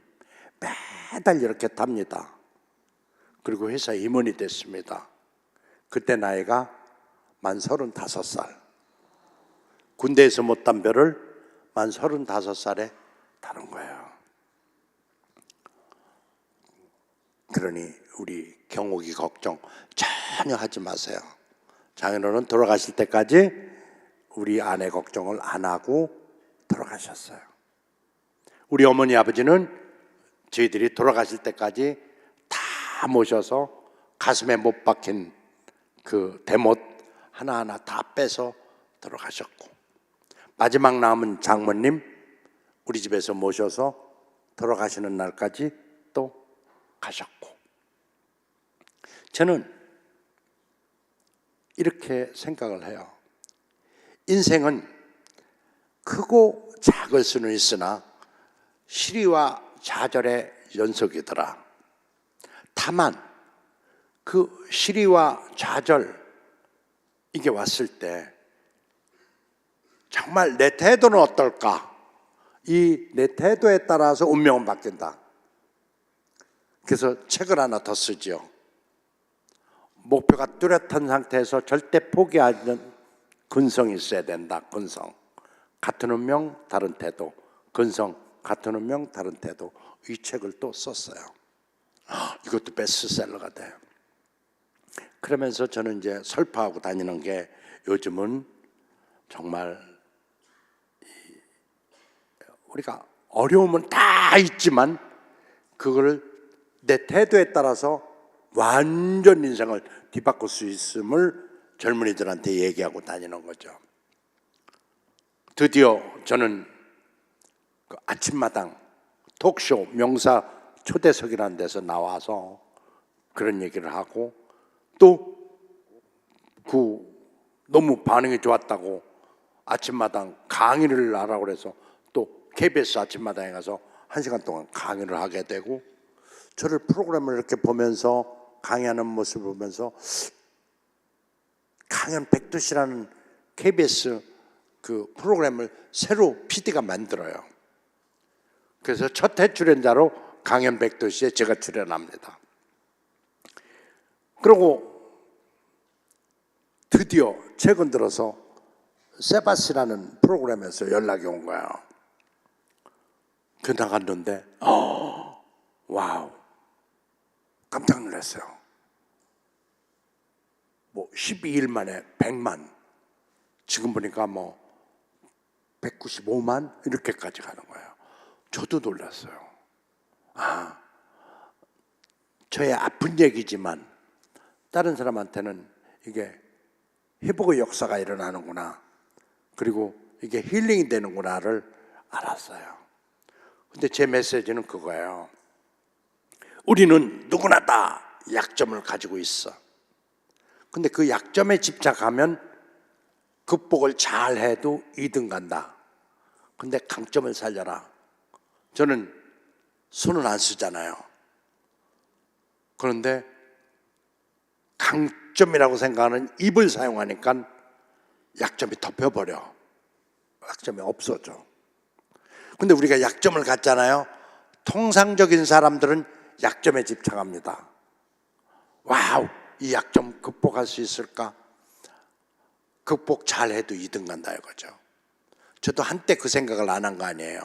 매달 이렇게 탑니다. 그리고 회사 임원이 됐습니다. 그때 나이가 만 35살. 군대에서 못 딴 별을 만 35살에 다른 거예요. 그러니 우리 경옥이 걱정 전혀 하지 마세요. 장인어른 돌아가실 때까지 우리 아내 걱정을 안 하고 돌아가셨어요. 우리 어머니 아버지는 저희들이 돌아가실 때까지 다 모셔서 가슴에 못 박힌 그 대못 하나하나 다 빼서 돌아가셨고, 마지막 남은 장모님 우리 집에서 모셔서 돌아가시는 날까지 또 가셨고, 저는 이렇게 생각을 해요. 인생은 크고 작을 수는 있으나 시리와 좌절의 연속이더라. 다만 그 시리와 좌절 이게 왔을 때 정말 내 태도는 어떨까? 이 내 태도에 따라서 운명은 바뀐다. 그래서 책을 하나 더 쓰죠. 목표가 뚜렷한 상태에서 절대 포기하는 근성이 있어야 된다. 근성. 같은 운명 다른 태도. 근성 같은 운명 다른 태도. 이 책을 또 썼어요. 이것도 베스트셀러가 돼요. 그러면서 저는 이제 설파하고 다니는 게, 요즘은 정말 우리가 어려움은 다 있지만 그걸 내 태도에 따라서 완전 인생을 뒤바꿀 수 있음을 젊은이들한테 얘기하고 다니는 거죠. 드디어 저는 그 아침마당 톡쇼 명사 초대석이라는 데서 나와서 그런 얘기를 하고, 또 그 너무 반응이 좋았다고 아침마당 강의를 하라고 그래서 또 KBS 아침마당에 가서 1시간 동안 강의를 하게 되고, 저를 프로그램을 이렇게 보면서 강의하는 모습을 보면서 강연 백두시라는 KBS 그 프로그램을 새로 PD가 만들어요. 그래서 첫 해 출연자로 강연 백두시에 제가 출연합니다. 그리고 드디어 최근 들어서 세바스라는 프로그램에서 연락이 온 거예요. 그 나갔는데 와우, 깜짝 놀랐어요. 뭐 12일 만에 100만, 지금 보니까 뭐 195만 이렇게까지 가는 거예요. 저도 놀랐어요. 저의 아픈 얘기지만 다른 사람한테는 이게 회복의 역사가 일어나는구나, 그리고 이게 힐링이 되는구나를 알았어요. 근데 제 메시지는 그거예요. 우리는 누구나 다 약점을 가지고 있어. 근데 그 약점에 집착하면 극복을 잘 해도 2등 간다. 근데 강점을 살려라. 저는 손은 안 쓰잖아요. 그런데 강점이라고 생각하는 입을 사용하니까 약점이 덮여버려. 약점이 없어져. 근데 우리가 약점을 갖잖아요. 통상적인 사람들은 약점에 집착합니다. 와우, 이 약점 극복할 수 있을까? 극복 잘해도 2등 간다 이거죠. 저도 한때 그 생각을 안 한 거 아니에요.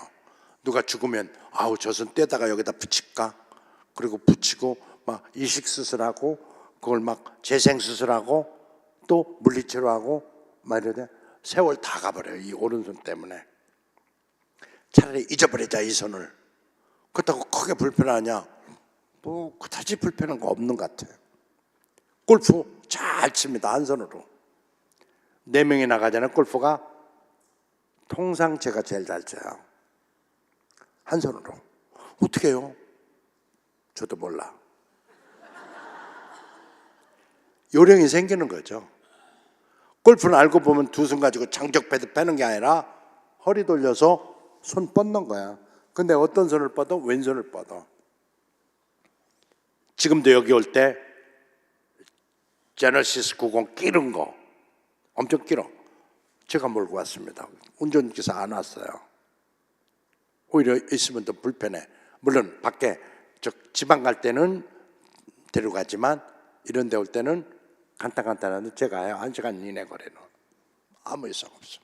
누가 죽으면 아우, 저 손 떼다가 여기다 붙일까? 그리고 붙이고 막 이식 수술하고 그걸 막 재생 수술하고 또 물리치료하고 막 이러다 세월 다 가버려요. 이 오른손 때문에. 차라리 잊어버리자 이 손을. 그렇다고 크게 불편하냐? 뭐 그다지 불편한 거 없는 것 같아요. 골프 잘 칩니다. 한 손으로. 4명이 나가잖아요. 골프가. 통상 제가 제일 잘 쳐요. 한 손으로. 어떻게 해요? 저도 몰라. 요령이 생기는 거죠. 골프는 알고 보면 두 손 가지고 장적 패드 빼는 게 아니라 허리 돌려서 손 뻗는 거야. 근데 어떤 손을 뻗어? 왼손을 뻗어. 지금도 여기 올 때 제너시스 90 끼른 거 엄청 길어. 제가 몰고 왔습니다. 운전기사 안 왔어요. 오히려 있으면 더 불편해. 물론 밖에 저 지방 갈 때는 데려가지만 이런 데 올 때는 간단한데 제가 해요. 1시간 이내 거리는 아무 이상 없어.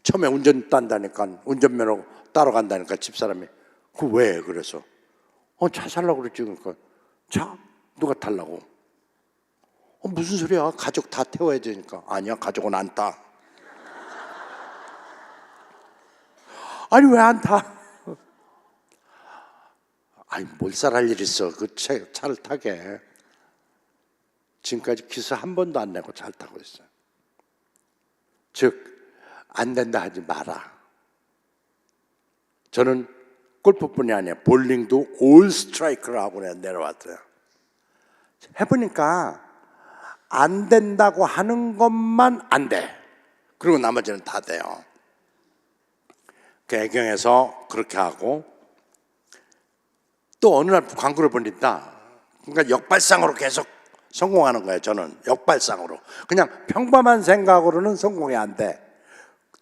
처음에 운전 딴다니까, 운전면허 따러 간다니까 집사람이 그 왜? 그래서 차 살라고 그랬지. 그러니까 차? 누가 탈라고? 무슨 소리야? 가족 다 태워야 되니까. 아니야, 가족은 안 타. 아니 왜 안 타? 아니 몰살할 일 있어. 그 차를 타게. 지금까지 기스 한 번도 안 내고 잘 타고 있어요. 즉 안 된다 하지 마라. 저는 골프뿐이 아니라 볼링도 올 스트라이크를 하고 내려왔어요. 해보니까 안 된다고 하는 것만 안 돼. 그리고 나머지는 다 돼요. 그 애경에서 그렇게 하고 또 어느 날 광고를 보니까 그러니까 역발상으로 계속 성공하는 거예요. 저는 역발상으로 그냥 평범한 생각으로는 성공이 안 돼.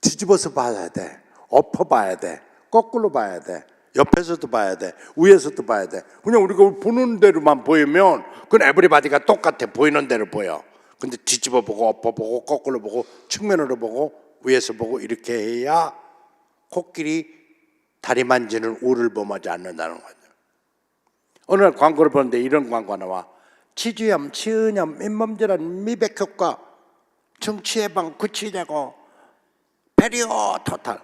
뒤집어서 봐야 돼. 엎어 봐야 돼. 거꾸로 봐야 돼. 옆에서도 봐야 돼. 위에서도 봐야 돼. 그냥 우리가 보는 대로만 보이면 그건 에브리바디가 똑같아. 보이는 대로 보여. 근데 뒤집어 보고 엎어 보고 거꾸로 보고 측면으로 보고 위에서 보고 이렇게 해야 코끼리 다리 만지는 우를 범하지 않는다는 거죠. 어느 날 광고를 보는데 이런 광고가 나와. 치주염, 치은염, 잇몸질환, 미백효과, 충치 예방, 구취제거, 페리오 토탈.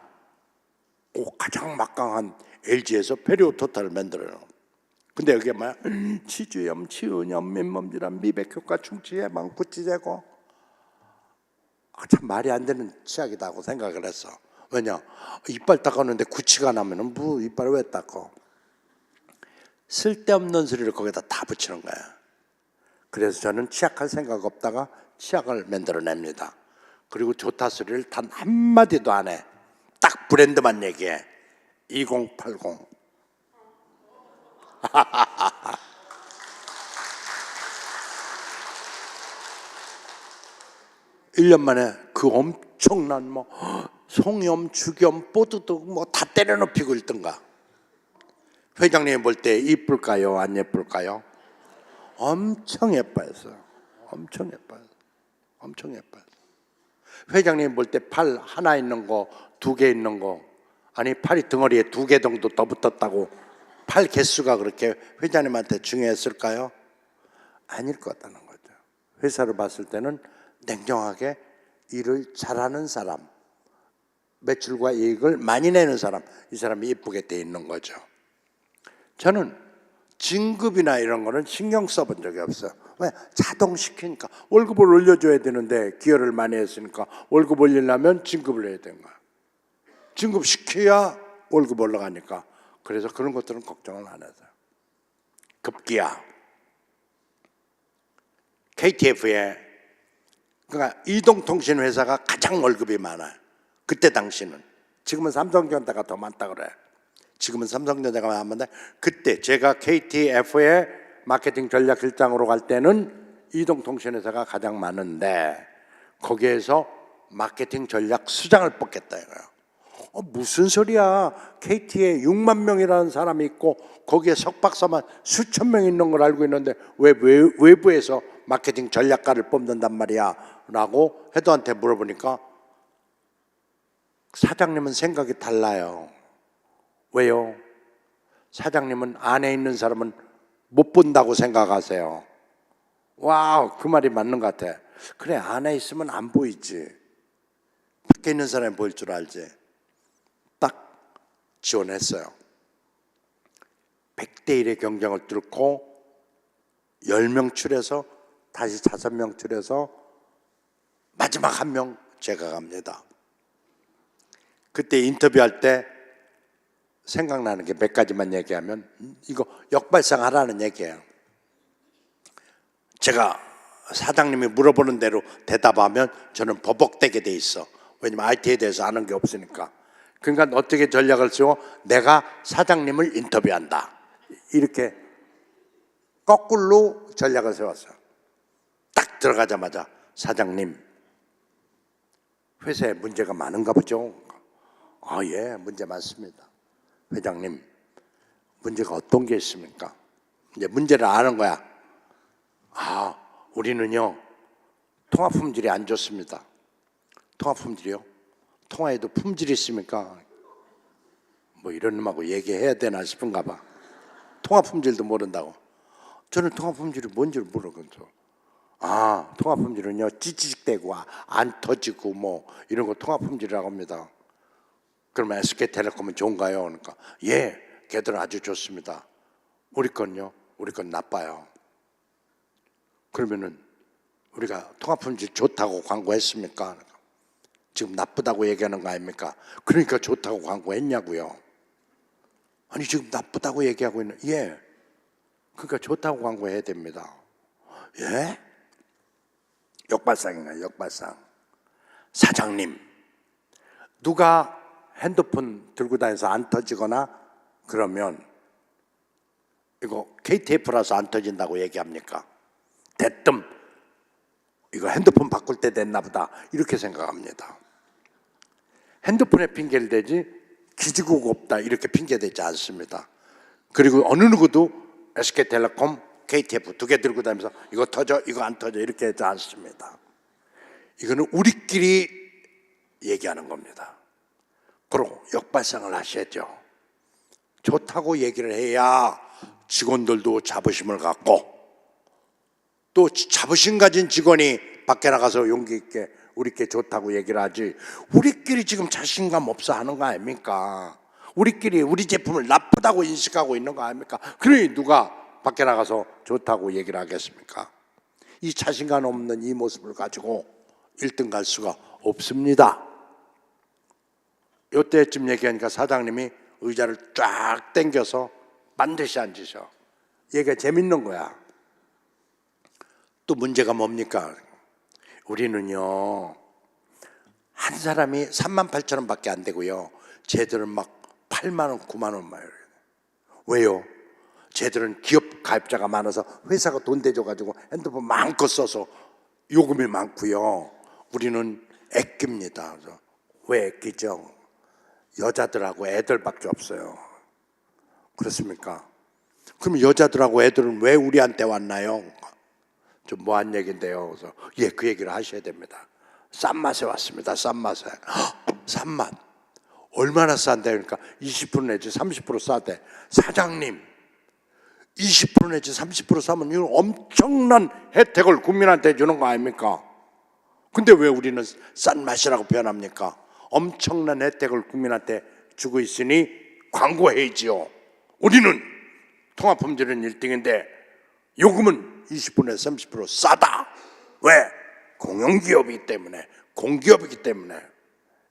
가장 막강한 LG에서 페리오 토탈을 만들어요. 근데 여기에 뭐야? 치주염, 치은염, 잇몸질환, 미백효과, 충치 예방, 구취제거. 참 말이 안 되는 치약이다 고 생각을 했어. 왜냐? 이빨 닦았는데 구취가 나면은 뭐 이빨 왜 닦어? 쓸데없는 소리를 거기다 다 붙이는 거야. 그래서 저는 치약할 생각 없다가 치약을 만들어냅니다. 그리고 좋다 소리를 단 한마디도 안 해. 딱 브랜드만 얘기해. 2080. 1년 만에 그 엄청난 뭐 송염, 죽염, 뽀드득 뭐 다 때려눕히고 있던가. 회장님이 볼 때 이쁠까요? 안 예쁠까요? 엄청 예뻐했어요. 엄청 예뻐요. 엄청 예뻐요. 회장님 볼 때 팔 하나 있는 거, 2개 있는 거, 아니 팔이 덩어리에 2개 정도 더 붙었다고 팔 개수가 그렇게 회장님한테 중요했을까요? 아닐 것 같다는 거죠. 회사를 봤을 때는 냉정하게 일을 잘하는 사람, 매출과 이익을 많이 내는 사람, 이 사람이 이쁘게 돼 있는 거죠. 저는 진급이나 이런 거는 신경 써본 적이 없어요. 왜? 자동시키니까. 월급을 올려줘야 되는데 기여를 많이 했으니까 월급 올리려면 진급을 해야 되는 거야. 진급시켜야 월급 올라가니까. 그래서 그런 것들은 걱정을 안 했어요. 급기야 KTF에, 그러니까 이동통신 회사가 가장 월급이 많아요. 그때 당시는. 지금은 삼성전자가 더 많다 그래. 지금은 삼성전자가 많은데, 그때 제가 KTF의 마케팅 전략실장으로 갈 때는 이동통신회사가 가장 많은데, 거기에서 마케팅 전략 수장을 뽑겠다 이거예요. 무슨 소리야. KT에 6만 명이라는 사람이 있고 거기에 석박사만 수천 명 있는 걸 알고 있는데 왜 외부에서 마케팅 전략가를 뽑는단 말이야 라고 헤드한테 물어보니까 사장님은 생각이 달라요. 왜요? 사장님은 안에 있는 사람은 못 본다고 생각하세요. 와우, 그 말이 맞는 것 같아. 그래, 안에 있으면 안 보이지. 밖에 있는 사람이 보일 줄 알지. 딱 지원했어요. 100대 1의 경쟁을 뚫고 10명 출해서 다시 5명 출해서 마지막 1명 제가 갑니다. 그때 인터뷰할 때 생각나는 게 몇 가지만 얘기하면, 이거 역발상하라는 얘기예요. 제가 사장님이 물어보는 대로 대답하면 저는 버벅대게 돼 있어. 왜냐면 IT에 대해서 아는 게 없으니까. 그러니까 어떻게 전략을 쓰고, 내가 사장님을 인터뷰한다, 이렇게 거꾸로 전략을 세웠어요. 딱 들어가자마자, 사장님 회사에 문제가 많은가 보죠? 예, 문제 많습니다. 회장님, 문제가 어떤 게 있습니까? 이제 문제를 아는 거야. 우리는요, 통화 품질이 안 좋습니다. 통화 품질이요? 통화에도 품질이 있습니까? 뭐 이런 놈하고 얘기해야 되나 싶은가 봐. 통화 품질도 모른다고. 저는 통화 품질이 뭔지를 모르거든요. 통화 품질은요, 찌찌직대고 안 터지고 뭐 이런 거 통화 품질이라고 합니다. 그러면 SK텔레콤은 좋은가요? 그러니까 예, 걔들은 아주 좋습니다. 우리 건요? 우리 건 나빠요. 그러면은 우리가 통화 품질 좋다고 광고했습니까? 그러니까 지금 나쁘다고 얘기하는 거 아닙니까? 그러니까 좋다고 광고했냐고요. 아니 지금 나쁘다고 얘기하고 있는. 예, 그러니까 좋다고 광고해야 됩니다. 예? 역발상이네, 역발상. 사장님, 누가 핸드폰 들고 다녀서 안 터지거나 그러면 이거 KTF라서 안 터진다고 얘기합니까? 대뜸 이거 핸드폰 바꿀 때 됐나 보다, 이렇게 생각합니다. 핸드폰에 핑계를 대지 기지국 없다 이렇게 핑계대지 않습니다. 그리고 어느 누구도 SK텔레콤, KTF 2개 들고 다니면서 이거 터져, 이거 안 터져 이렇게 하지 않습니다. 이거는 우리끼리 얘기하는 겁니다. 그리고 역발상을 하셔야죠. 좋다고 얘기를 해야 직원들도 자부심을 갖고, 또 자부심 가진 직원이 밖에 나가서 용기 있게 우리끼리 좋다고 얘기를 하지, 우리끼리 지금 자신감 없어 하는 거 아닙니까? 우리끼리 우리 제품을 나쁘다고 인식하고 있는 거 아닙니까? 그러니 누가 밖에 나가서 좋다고 얘기를 하겠습니까? 이 자신감 없는 이 모습을 가지고 1등 갈 수가 없습니다. 이때쯤 얘기하니까 사장님이 의자를 쫙 당겨서 반드시 앉으셔. 얘가 재밌는 거야. 또 문제가 뭡니까? 우리는요, 한 사람이 38,000원 밖에 안 되고요, 쟤들은 막 8만 원, 9만 원 막 이래요. 왜요? 쟤들은 기업 가입자가 많아서 회사가 돈 대줘가지고 핸드폰 마음껏 써서 요금이 많고요. 우리는 애깁니다. 왜 애기죠? 여자들하고 애들밖에 없어요. 그렇습니까? 그럼 여자들하고 애들은 왜 우리한테 왔나요? 좀 뭐한 얘기인데요. 그래서 예, 그 얘기를 하셔야 됩니다. 싼 맛에 왔습니다. 싼 맛에. 싼 맛. 얼마나 싼데? 그러니까 20% 내지 30% 싸대. 사장님, 20% 내지 30% 싸면 이건 엄청난 혜택을 국민한테 주는 거 아닙니까? 근데 왜 우리는 싼 맛이라고 표현합니까? 엄청난 혜택을 국민한테 주고 있으니 광고해야지요. 우리는 통합품질은 1등인데 요금은 20%에서 30% 싸다. 왜? 공영기업이기 때문에, 공기업이기 때문에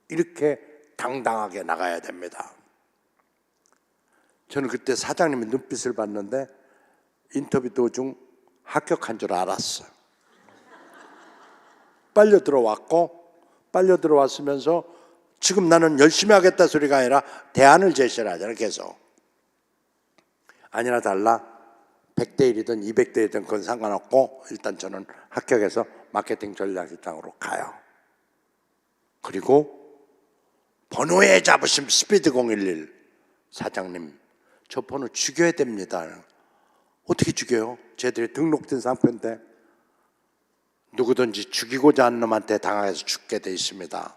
이렇게 당당하게 나가야 됩니다. 저는 그때 사장님의 눈빛을 봤는데 인터뷰 도중 합격한 줄 알았어요. 빨려 들어왔으면서 지금 나는 열심히 하겠다 소리가 아니라 대안을 제시를 하잖아요. 계속. 아니나 달라 100대 1이든 200대 1이든 그건 상관없고 일단 저는 합격해서 마케팅 전략실장으로 가요. 그리고 번호에 잡으신 스피드 011 사장님, 저 번호 죽여야 됩니다. 어떻게 죽여요? 쟤들이 등록된 상표인데 누구든지 죽이고자 하는 놈한테 당해서 죽게 돼 있습니다.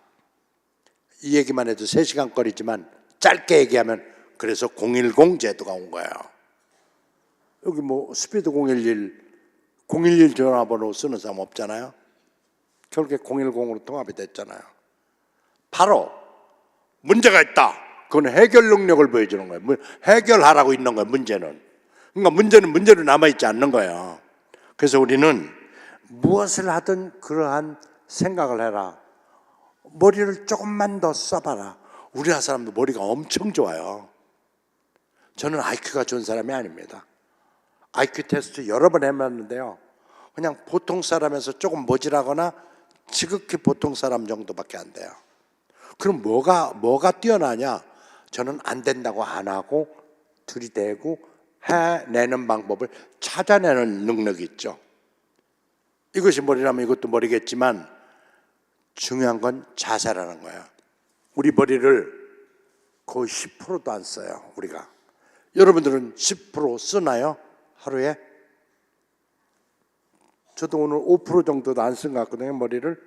이 얘기만 해도 3시간 거리지만 짧게 얘기하면 그래서 010 제도가 온 거예요. 여기 뭐 스피드 011 전화번호 쓰는 사람 없잖아요. 결국에 010으로 통합이 됐잖아요. 바로 문제가 있다. 그건 해결 능력을 보여주는 거예요. 해결하라고 있는 거예요. 문제는. 그러니까 문제는 문제로 남아있지 않는 거예요. 그래서 우리는 무엇을 하든 그러한 생각을 해라. 머리를 조금만 더 써봐라. 우리나라 사람도 머리가 엄청 좋아요. 저는 IQ가 좋은 사람이 아닙니다. IQ 테스트 여러 번 해봤는데요, 그냥 보통 사람에서 조금 모질하거나 지극히 보통 사람 정도밖에 안 돼요. 그럼 뭐가 뛰어나냐? 저는 안 된다고 안 하고 들이대고 해내는 방법을 찾아내는 능력이 있죠. 이것이 머리라면 이것도 머리겠지만 중요한 건 자세라는 거예요. 우리 머리를 거의 10%도 안 써요. 우리가. 여러분들은 10% 쓰나요? 하루에? 저도 오늘 5% 정도도 안 쓴 것 같거든요. 머리를.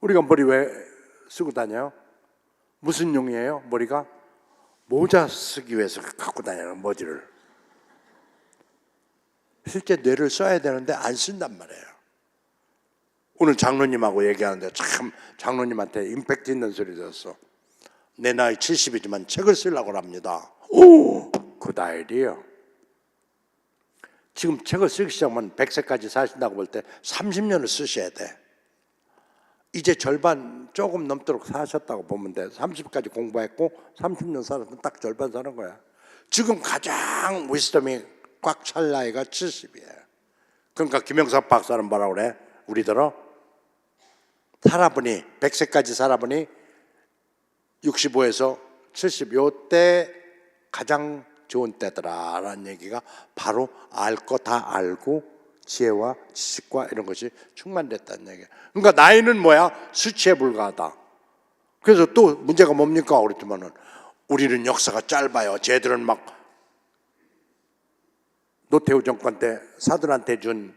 우리가 머리 왜 쓰고 다녀요? 무슨 용이에요? 머리가? 모자 쓰기 위해서 갖고 다니는 머리를. 실제 뇌를 써야 되는데 안 쓴단 말이에요. 오늘 장로님하고 얘기하는데 참 장로님한테 임팩트 있는 소리 들었어. 내 나이 70이지만 책을 쓰려고 합니다. 오, 굿아이디어. 지금 책을 쓰기 시작하면 100세까지 사신다고 볼 때 30년을 쓰셔야 돼. 이제 절반 조금 넘도록 사셨다고 보면 돼. 30까지 공부했고 30년 살았으면 딱 절반 사는 거야. 지금 가장 위스덤이 꽉 찰 나이가 70이에요. 그러니까 김영삼 박사는 뭐라고 그래? 우리들어 살아보니 100세까지 살아보니 65에서 70 요때 가장 좋은 때더라 라는 얘기가 바로 알 거 다 알고 지혜와 지식과 이런 것이 충만됐다는 얘기예요. 그러니까 나이는 뭐야? 수치에 불과하다. 그래서 또 문제가 뭡니까? 그랬더만은 우리는 역사가 짧아요. 쟤들은 막 노태우 정권 때 사들한테 준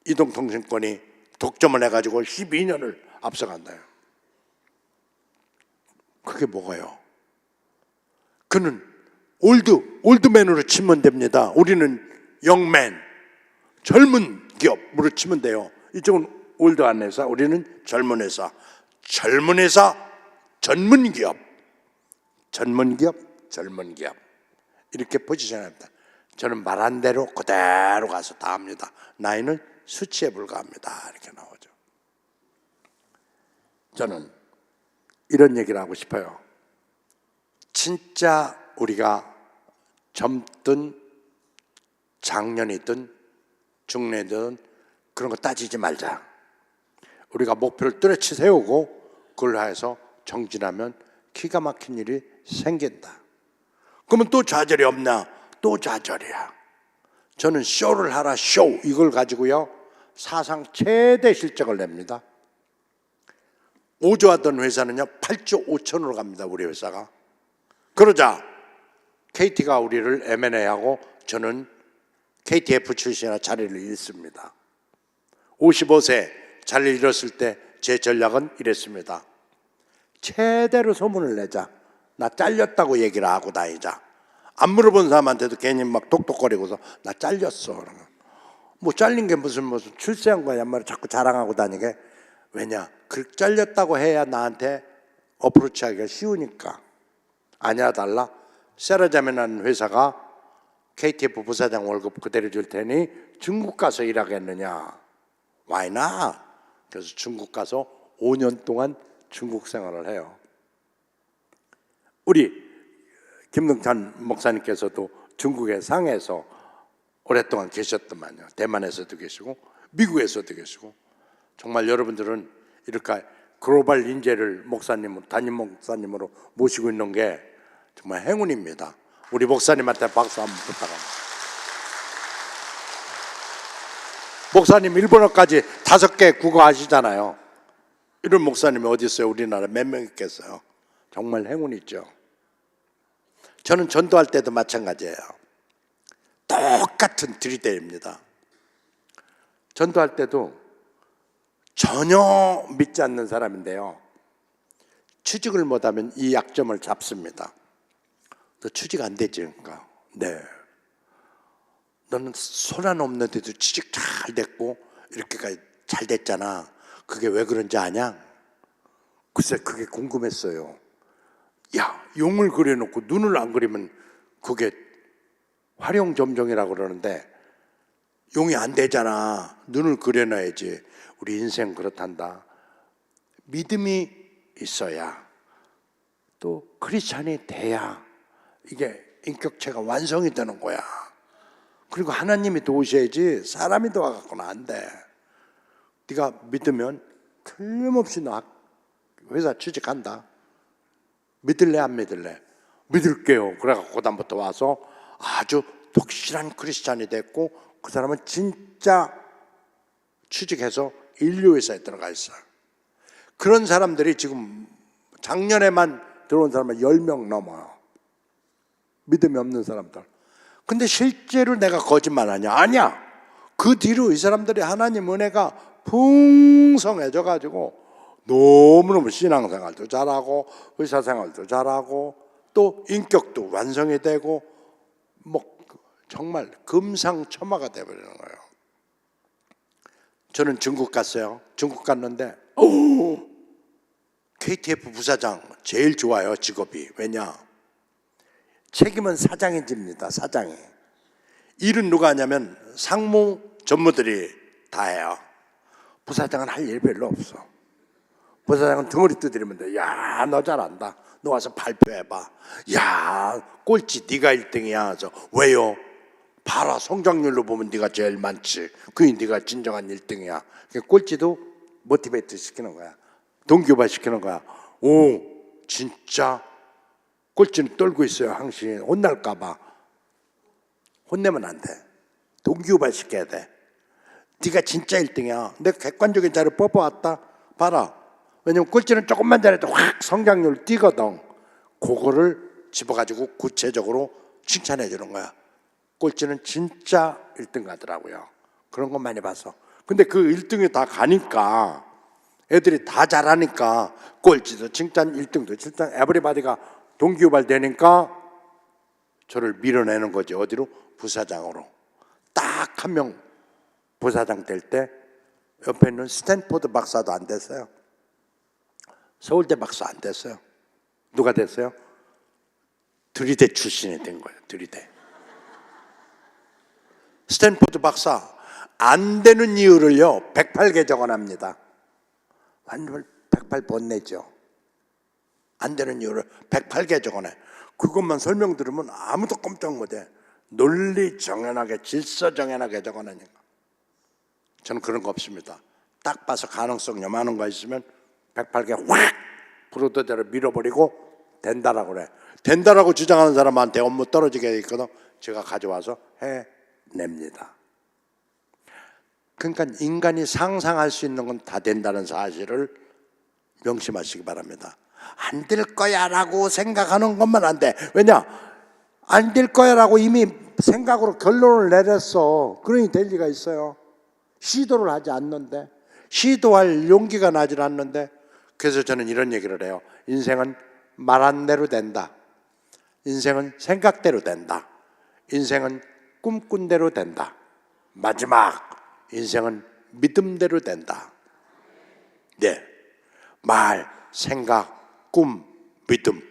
이동통신권이 독점을 해가지고 12년을 앞서간다요. 그게 뭐가요? 그는 올드맨으로 치면 됩니다. 우리는 영맨, 젊은 기업으로 치면 돼요. 이쪽은 올드한 회사, 우리는 젊은 회사. 젊은 회사, 전문 기업. 젊은 기업, 젊은 기업. 이렇게 포지션합니다. 저는 말한 대로 그대로 가서 다 합니다. 나이는 수치에 불과합니다. 이렇게 나오죠. 저는 이런 얘기를 하고 싶어요. 진짜 우리가 젊든 장년이든 중년이든 그런 거 따지지 말자. 우리가 목표를 뚜렷이 세우고 그걸 해서 정진하면 기가 막힌 일이 생긴다. 그러면 또 좌절이 없나? 또 좌절이야. 저는 쇼를 하라, 쇼. 이걸 가지고요 사상 최대 실적을 냅니다. 5조 하던 회사는요 8조 5천으로 갑니다. 우리 회사가. 그러자 KT가 우리를 M&A하고 저는 KTF 출신이라 자리를 잃습니다. 55세 자리를 잃었을 때 제 전략은 이랬습니다. 최대로 소문을 내자. 나 잘렸다고 얘기를 하고 다니자. 안 물어본 사람한테도 괜히 막 똑똑거리고서 나 잘렸어. 그러면 뭐 잘린 게 무슨 출세한 거야 말을 자꾸 자랑하고 다니게. 왜냐? 그 잘렸다고 해야 나한테 어프로치하기가 쉬우니까. 아니야 달라. 세라자멘이라는 회사가 KTF 부사장 월급 그대로 줄 테니 중국 가서 일하겠느냐. Why not? 그래서 중국 가서 5년 동안 중국 생활을 해요. 우리 김동찬 목사님께서도 중국의 상해에서 오랫동안 계셨더만요. 대만에서도 계시고 미국에서도 계시고. 정말 여러분들은 이렇게 글로벌 인재를 담임 목사님으로 모시고 있는 게 정말 행운입니다. 우리 목사님한테 박수 한번 부탁합니다. 목사님 일본어까지 5개 국어 하시잖아요. 이런 목사님이 어디 있어요? 우리나라 몇 명 있겠어요? 정말 행운이죠. 저는 전도할 때도 마찬가지예요. 똑같은 들이대입니다. 전도할 때도 전혀 믿지 않는 사람인데요, 취직을 못하면 이 약점을 잡습니다. 너 취직 안 되지? 그러니까 네. 너는 소란 없는데도 취직 잘 됐고 이렇게까지 잘 됐잖아. 그게 왜 그런지 아냐? 글쎄 그게 궁금했어요. 야, 용을 그려놓고 눈을 안 그리면 그게 활용점정이라고 그러는데 용이 안 되잖아. 눈을 그려놔야지. 우리 인생 그렇단다. 믿음이 있어야, 또 크리스찬이 돼야 이게 인격체가 완성이 되는 거야. 그리고 하나님이 도우셔야지 사람이 도와갖고는 안 돼. 네가 믿으면 틀림없이 나 회사 취직한다. 믿을래 안 믿을래? 믿을게요. 그래갖고 그다음부터 와서 아주 독실한 크리스찬이 됐고 그 사람은 진짜 취직해서 인류회사에 들어가 있어요. 그런 사람들이 지금 작년에만 들어온 사람은 10명 넘어요. 믿음이 없는 사람들. 근데 실제로 내가 거짓말하냐? 아니야. 그 뒤로 이 사람들이 하나님 은혜가 풍성해져 가지고 너무너무 신앙생활도 잘하고 의사생활도 잘하고 또 인격도 완성이 되고 뭐 정말 금상첨화가 되어버리는 거예요. 저는 중국 갔어요. 중국 갔는데 KTF 부사장 제일 좋아요, 직업이. 왜냐? 책임은 사장이 집니다. 사장이. 일은 누가 하냐면 상무 전무들이 다 해요. 부사장은 할 일 별로 없어. 부사장은 덩어리 두드리면 돼. 야, 너 잘한다. 너 와서 발표해봐. 야, 꼴찌 네가 1등이야. 저 왜요? 봐라, 성장률로 보면 네가 제일 많지. 그게 네가 진정한 1등이야. 꼴찌도 모티베이트 시키는 거야. 동기부여 시키는 거야. 오, 진짜 꼴찌는 떨고 있어요. 항상 혼날까 봐. 혼내면 안 돼. 동기부여 시켜야 돼. 네가 진짜 1등이야. 내가 객관적인 자료 뽑아왔다. 봐라. 왜냐면 꼴찌는 조금만 잘해도 확 성장률 뛰거든. 그거를 집어가지고 구체적으로 칭찬해 주는 거야. 꼴찌는 진짜 1등 가더라고요. 그런 것 많이 봤어. 근데 그 1등이 다 가니까 애들이 다 잘하니까 꼴찌도 칭찬, 1등도 칭찬, 에브리바디가 동기유발 되니까 저를 밀어내는 거지. 어디로? 부사장으로. 딱 한 명 부사장 될 때 옆에 있는 스탠포드 박사도 안 됐어요. 서울대 박사 안 됐어요. 누가 됐어요? 들이대 출신이 된 거예요. 들이대. 스탠포드 박사 안 되는 이유를요 108개 적어납니다. 완전 108번 내죠. 안 되는 이유를 108개 적어내. 그것만 설명 들으면 아무도 꼼짝 못해. 논리 정연하게, 질서 정연하게 적어내니까. 저는 그런 거 없습니다. 딱 봐서 가능성 요만한 거 있으면 108개 확 브로드대로 밀어버리고 된다라고 그래. 된다라고 주장하는 사람한테 업무 떨어지게 있거든. 제가 가져와서 해냅니다. 그러니까 인간이 상상할 수 있는 건 다 된다는 사실을 명심하시기 바랍니다. 안 될 거야 라고 생각하는 것만 안 돼. 왜냐? 안 될 거야 라고 이미 생각으로 결론을 내렸어. 그러니 될 리가 있어요. 시도를 하지 않는데, 시도할 용기가 나질 않는데. 그래서 저는 이런 얘기를 해요. 인생은 말한 대로 된다. 인생은 생각대로 된다. 인생은 꿈꾼 대로 된다. 마지막, 인생은 믿음대로 된다. 네, 말, 생각, 꿈, 믿음,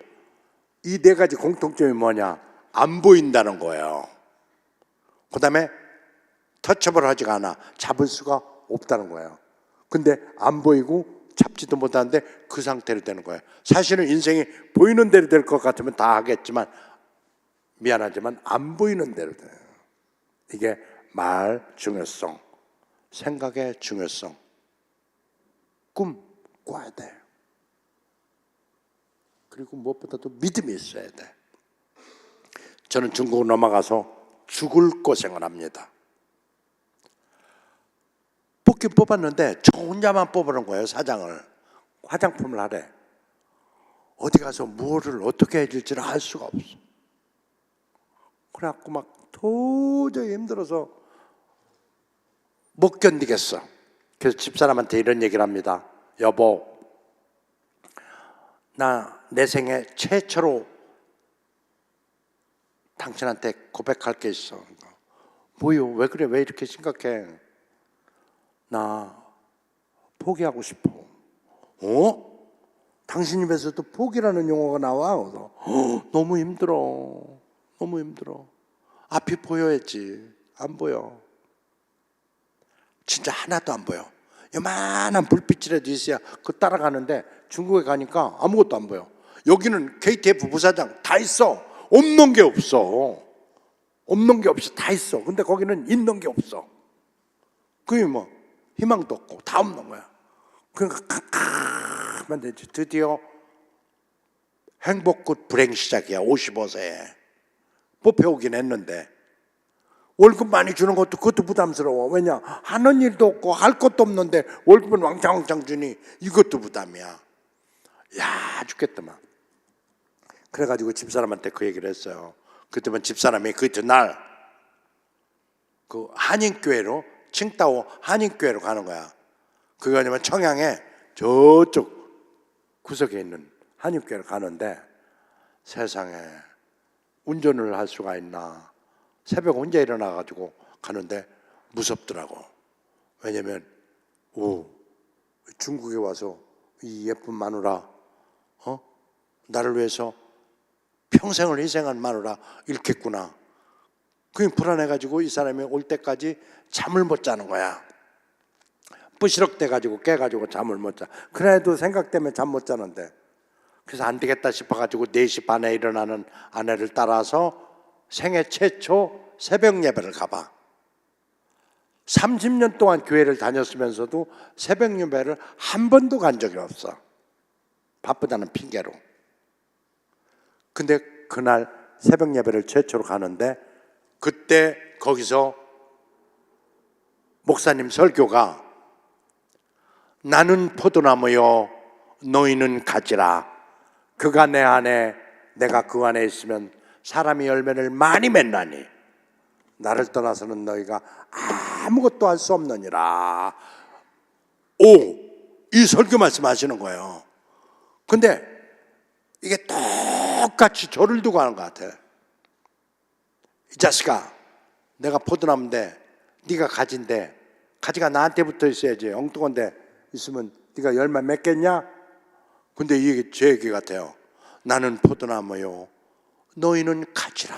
이 네 가지 공통점이 뭐냐? 안 보인다는 거예요. 그 다음에 터치able 하지가 않아. 잡을 수가 없다는 거예요. 근데 안 보이고 잡지도 못하는데 그 상태로 되는 거예요. 사실은 인생이 보이는 대로 될 것 같으면 다 하겠지만, 미안하지만 안 보이는 대로 돼요. 이게 말 중요성, 생각의 중요성, 꿈 꿔야 돼. 그리고 무엇보다도 믿음이 있어야 돼. 저는 중국으로 넘어가서 죽을 고생을 합니다. 뽑긴 뽑았는데 저 혼자만 뽑으는 거예요. 사장을, 화장품을 하래. 어디 가서 뭐를 어떻게 해야 될지를 알 수가 없어. 그래갖고 막 도저히 힘들어서 못 견디겠어. 그래서 집사람한테 이런 얘기를 합니다. 여보, 나 내 생애 최초로 당신한테 고백할 게 있어. 뭐요? 왜 그래? 왜 이렇게 심각해? 나 포기하고 싶어. 어? 당신 입에서도 포기라는 용어가 나와? 너무 힘들어. 너무 힘들어. 앞이 보여야지. 안 보여. 진짜 하나도 안 보여. 요만한 불빛이라도 있어야 그 따라가는데, 중국에 가니까 아무것도 안 보여. 여기는 KTF 부사장 다 있어. 없는 게 없어. 없는 게 없어. 다 있어. 근데 거기는 있는 게 없어. 그게 뭐 희망도 없고 다 없는 거야. 그러니까 캄캄한 데지. 드디어 행복굿 불행 시작이야. 55세에 뽑혀오긴 했는데, 월급 많이 주는 것도 그것도 부담스러워. 왜냐? 하는 일도 없고 할 것도 없는데 월급은 왕창왕창 주니 이것도 부담이야. 야, 죽겠더만. 그래가지고 집사람한테 그 얘기를 했어요. 그때만 집사람이 그 이튿날 그 한인교회로, 칭따오 한인교회로 가는 거야. 그게 아니면 청양에 저쪽 구석에 있는 한인교회로 가는데, 세상에 운전을 할 수가 있나. 새벽 혼자 일어나가지고 가는데 무섭더라고. 왜냐면 중국에 와서 이 예쁜 마누라, 나를 위해서 평생을 희생한 마누라 잃겠구나. 그게 불안해가지고 이 사람이 올 때까지 잠을 못 자는 거야. 뿌시럭대가지고 깨가지고 잠을 못 자. 그래도 생각 때문에 잠 못 자는데, 그래서 안 되겠다 싶어가지고 4시 반에 일어나는 아내를 따라서 생애 최초 새벽 예배를 가봐. 30년 동안 교회를 다녔으면서도 새벽 예배를 한 번도 간 적이 없어. 바쁘다는 핑계로. 근데 그날 새벽 예배를 최초로 가는데, 그때 거기서 목사님 설교가 나는 포도나무요 너희는 가지라. 그가 내 안에 내가 그 안에 있으면 사람이 열매를 많이 맺나니 나를 떠나서는 너희가 아무것도 할 수 없느니라. 이 설교 말씀하시는 거예요. 근데 이게 똑같이 저를 두고 하는 것 같아요. 이 자식아, 내가 포도나무인데 네가 가지인데 가지가 나한테 붙어 있어야지. 엉뚱한데 있으면 네가 열매 맺겠냐? 근데 이게 제 얘기 같아요. 나는 포도나무요 너희는 가지라.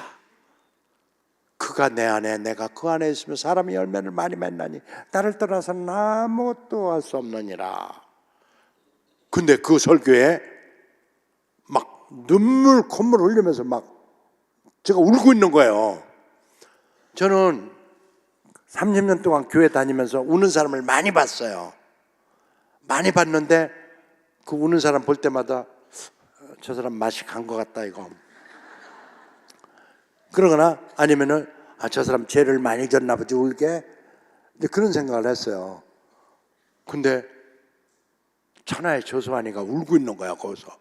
그가 내 안에 내가 그 안에 있으면 사람이 열매를 많이 맺나니 나를 떠나서는 아무것도 할 수 없느니라. 근데 그 설교에 막 콧물 흘리면서 막 제가 울고 있는 거예요. 저는 30년 동안 교회 다니면서 우는 사람을 많이 봤어요. 많이 봤는데 그 우는 사람 볼 때마다 저 사람 맛이 간 것 같다 이거. 그러거나 아니면은 저 사람 죄를 많이 졌나 보지 울게. 근데 그런 생각을 했어요. 근데 천하의 조소환이가 울고 있는 거야 거기서.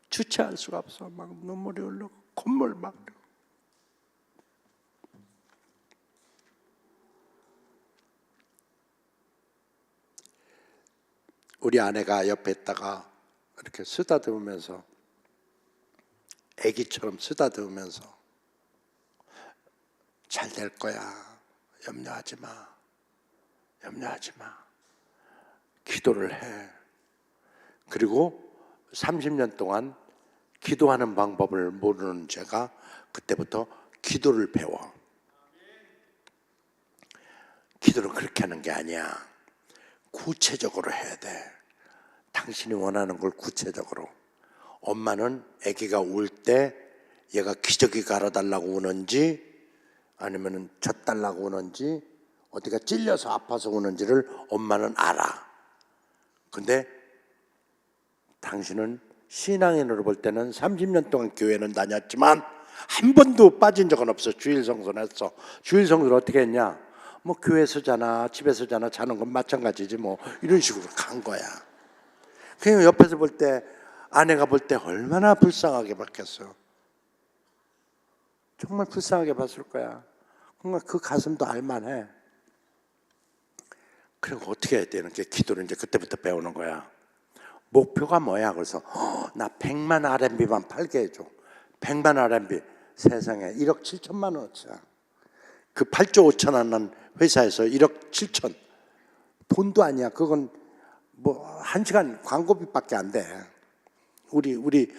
주체할 수가 없어. 막 눈물이 흘러고 콧물 막. 우리 아내가 옆에 있다가 이렇게 쓰다듬으면서, 애기처럼 쓰다듬으면서 잘 될 거야, 염려하지 마, 염려하지 마, 기도를 해. 그리고 30년 동안 기도하는 방법을 모르는 제가 그때부터 기도를 배워. 기도를 그렇게 하는 게 아니야. 구체적으로 해야 돼. 당신이 원하는 걸 구체적으로. 엄마는 아기가 울 때 얘가 기저귀 갈아달라고 우는지 아니면 젖달라고 우는지 어디가 찔려서 아파서 우는지를 엄마는 알아. 근데 당신은 신앙인으로 볼 때는 30년 동안 교회는 다녔지만 한 번도 빠진 적은 없어. 주일 성수는 했어. 주일 성수를 어떻게 했냐? 뭐 교회에서 자나 집에서 자나 자는 건 마찬가지지 뭐, 이런 식으로 간 거야. 그냥 옆에서 볼 때, 아내가 볼 때 얼마나 불쌍하게 봤겠어. 정말 불쌍하게 봤을 거야. 그러니까 그 가슴도 알만해. 그리고 어떻게 해야 되는 게, 기도를 이제 그때부터 배우는 거야. 목표가 뭐야? 그래서 나 100만 RMB만 팔게 해줘. 100만 RMB. 세상에 1억 7천만 원어치야. 그 8조 5천 하는 회사에서 1억 7천. 돈도 아니야. 그건 뭐 1시간 광고비밖에 안 돼. 우리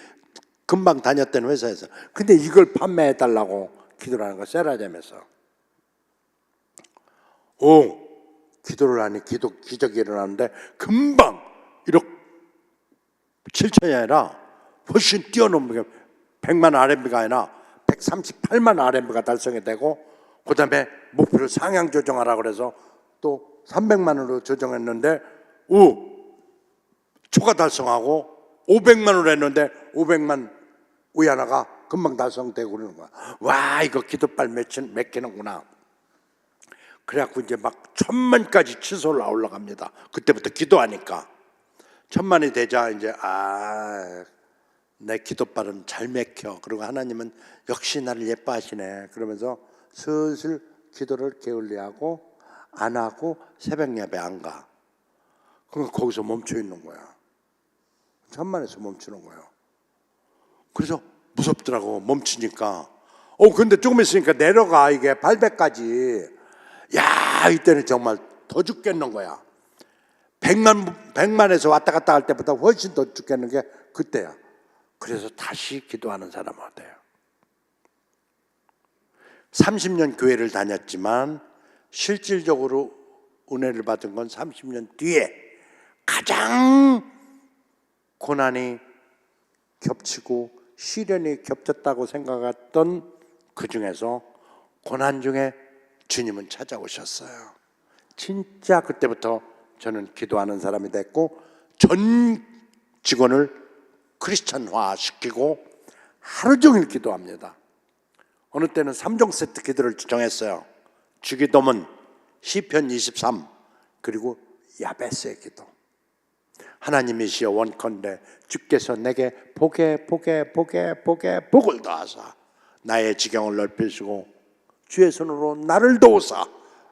금방 다녔던 회사에서. 근데 이걸 판매해 달라고 기도를 하는 거, 세라젬에서. 기도를 하니 기적이 일어나는데 금방 1억 7천이 아니라 훨씬 뛰어넘는 게 100만 RMB가 아니라 138만 RMB가 달성이 되고, 그 다음에 목표를 상향 조정하라 그래서 또 300만으로 조정했는데 초과 달성하고, 500만으로 했는데 500만 우리 하나가 금방 달성되고 그러는 거야. 와, 이거 기도빨 맥히는구나. 그래갖고 이제 막 1000만까지 치솟아 올라갑니다. 그때부터 기도하니까 1000만이 되자 이제 내 기도빨은 잘 맥혀. 그리고 하나님은 역시 나를 예뻐하시네. 그러면서 슬슬 기도를 게을리하고 안 하고 새벽 예배 안 가. 그러니까 거기서 멈춰 있는 거야. 1000만에서 멈추는 거예요. 그래서 무섭더라고, 멈추니까. 근데 조금 있으니까 내려가, 이게 800까지. 야, 이때는 정말 더 죽겠는 거야. 100만에서 왔다 갔다 할 때보다 훨씬 더 죽겠는 게 그때야. 그래서 다시 기도하는 사람은 어때요? 30년 교회를 다녔지만 실질적으로 은혜를 받은 건 30년 뒤에 가장 고난이 겹치고 시련이 겹쳤다고 생각했던 그 중에서 고난 중에 주님은 찾아오셨어요. 진짜 그때부터 저는 기도하는 사람이 됐고, 전 직원을 크리스찬화 시키고 하루 종일 기도합니다. 어느 때는 3종 세트 기도를 정했어요. 주기도문, 시편 23, 그리고 야베스의 기도. 하나님이시여, 원컨대 주께서 내게 복을 더하사 나의 지경을 넓히시고 주의 손으로 나를 도우사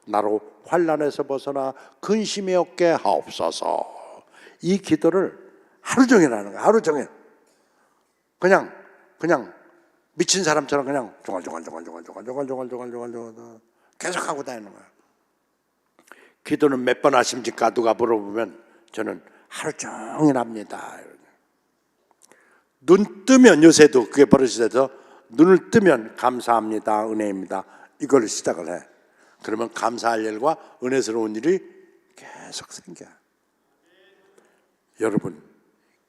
나로 환난에서 벗어나 근심이 없게 하옵소서. 이 기도를 하루 종일 하는 거야. 하루 종일 그냥 미친 사람처럼 그냥 종알종알 계속 하고 다니는 거야. 기도는 몇 번 하십니까? 누가 물어보면 저는 하루 종일 합니다. 눈 뜨면, 요새도 그게 버릇이 돼서 눈을 뜨면 감사합니다, 은혜입니다, 이걸 시작을 해. 그러면 감사할 일과 은혜스러운 일이 계속 생겨. 여러분,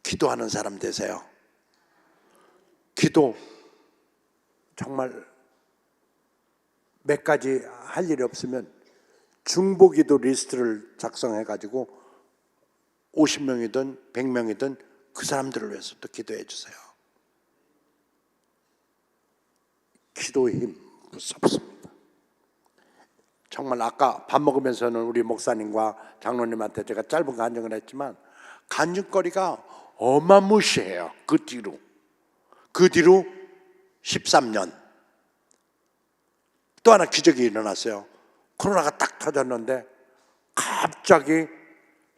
기도하는 사람 되세요. 기도 정말 몇 가지 할 일이 없으면 중보기도 리스트를 작성해 가지고 50명이든 100명이든 그 사람들을 위해서 또 기도해 주세요. 기도의 힘 무섭습니다. 정말 아까 밥 먹으면서는 우리 목사님과 장로님한테 제가 짧은 간증을 했지만 간증거리가 어마무시해요. 그 뒤로 13년 또 하나 기적이 일어났어요. 코로나가 딱 터졌는데 갑자기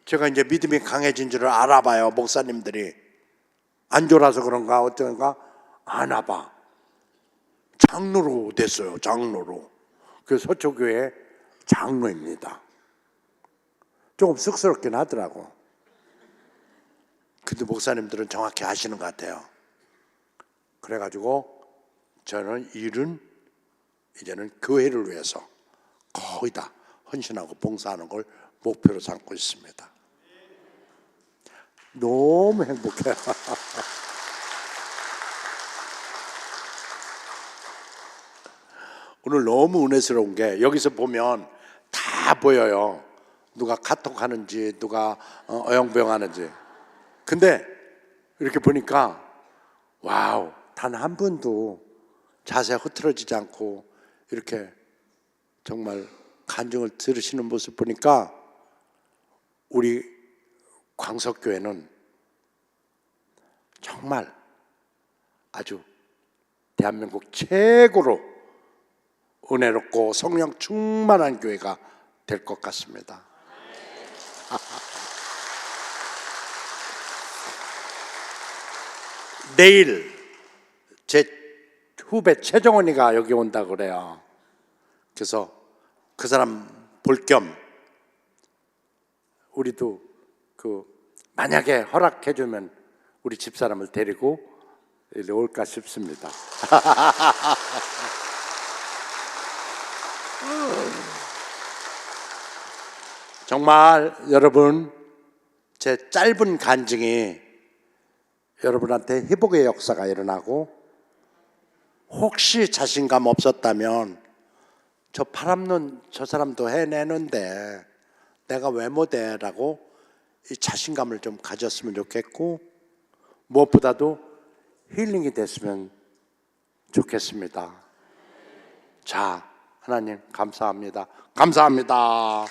제가 이제 믿음이 강해진 줄을 알아봐요. 목사님들이 안 졸아서 그런가 어쩐가 아나 봐. 장로로 됐어요. 장로로. 그 서초교회 장로입니다. 조금 쑥스럽긴 하더라고. 근데 목사님들은 정확히 아시는 것 같아요. 그래가지고 저는 일은 이제는 교회를 위해서 거의 다 헌신하고 봉사하는 걸 목표로 삼고 있습니다. 너무 행복해요. 오늘 너무 은혜스러운 게 여기서 보면 다 보여요. 누가 카톡 하는지 누가 어영부영 하는지. 근데 이렇게 보니까 와우, 단 한 분도 자세 흐트러지지 않고 이렇게 정말 간증을 들으시는 모습 보니까 우리 광석교회는 정말 아주 대한민국 최고로 은혜롭고 성령 충만한 교회가 될 것 같습니다. 내일 제 후배 최정원이가 여기 온다고 그래요. 그래서 그 사람 볼 겸 우리도 만약에 허락해주면 우리 집사람을 데리고 올까 싶습니다. 정말 여러분, 제 짧은 간증이 여러분한테 회복의 역사가 일어나고, 혹시 자신감 없었다면 저 팔없는 저 사람도 해내는데 내가 왜 못해? 라고 이 자신감을 좀 가졌으면 좋겠고, 무엇보다도 힐링이 됐으면 좋겠습니다. 자, 하나님 감사합니다. 감사합니다.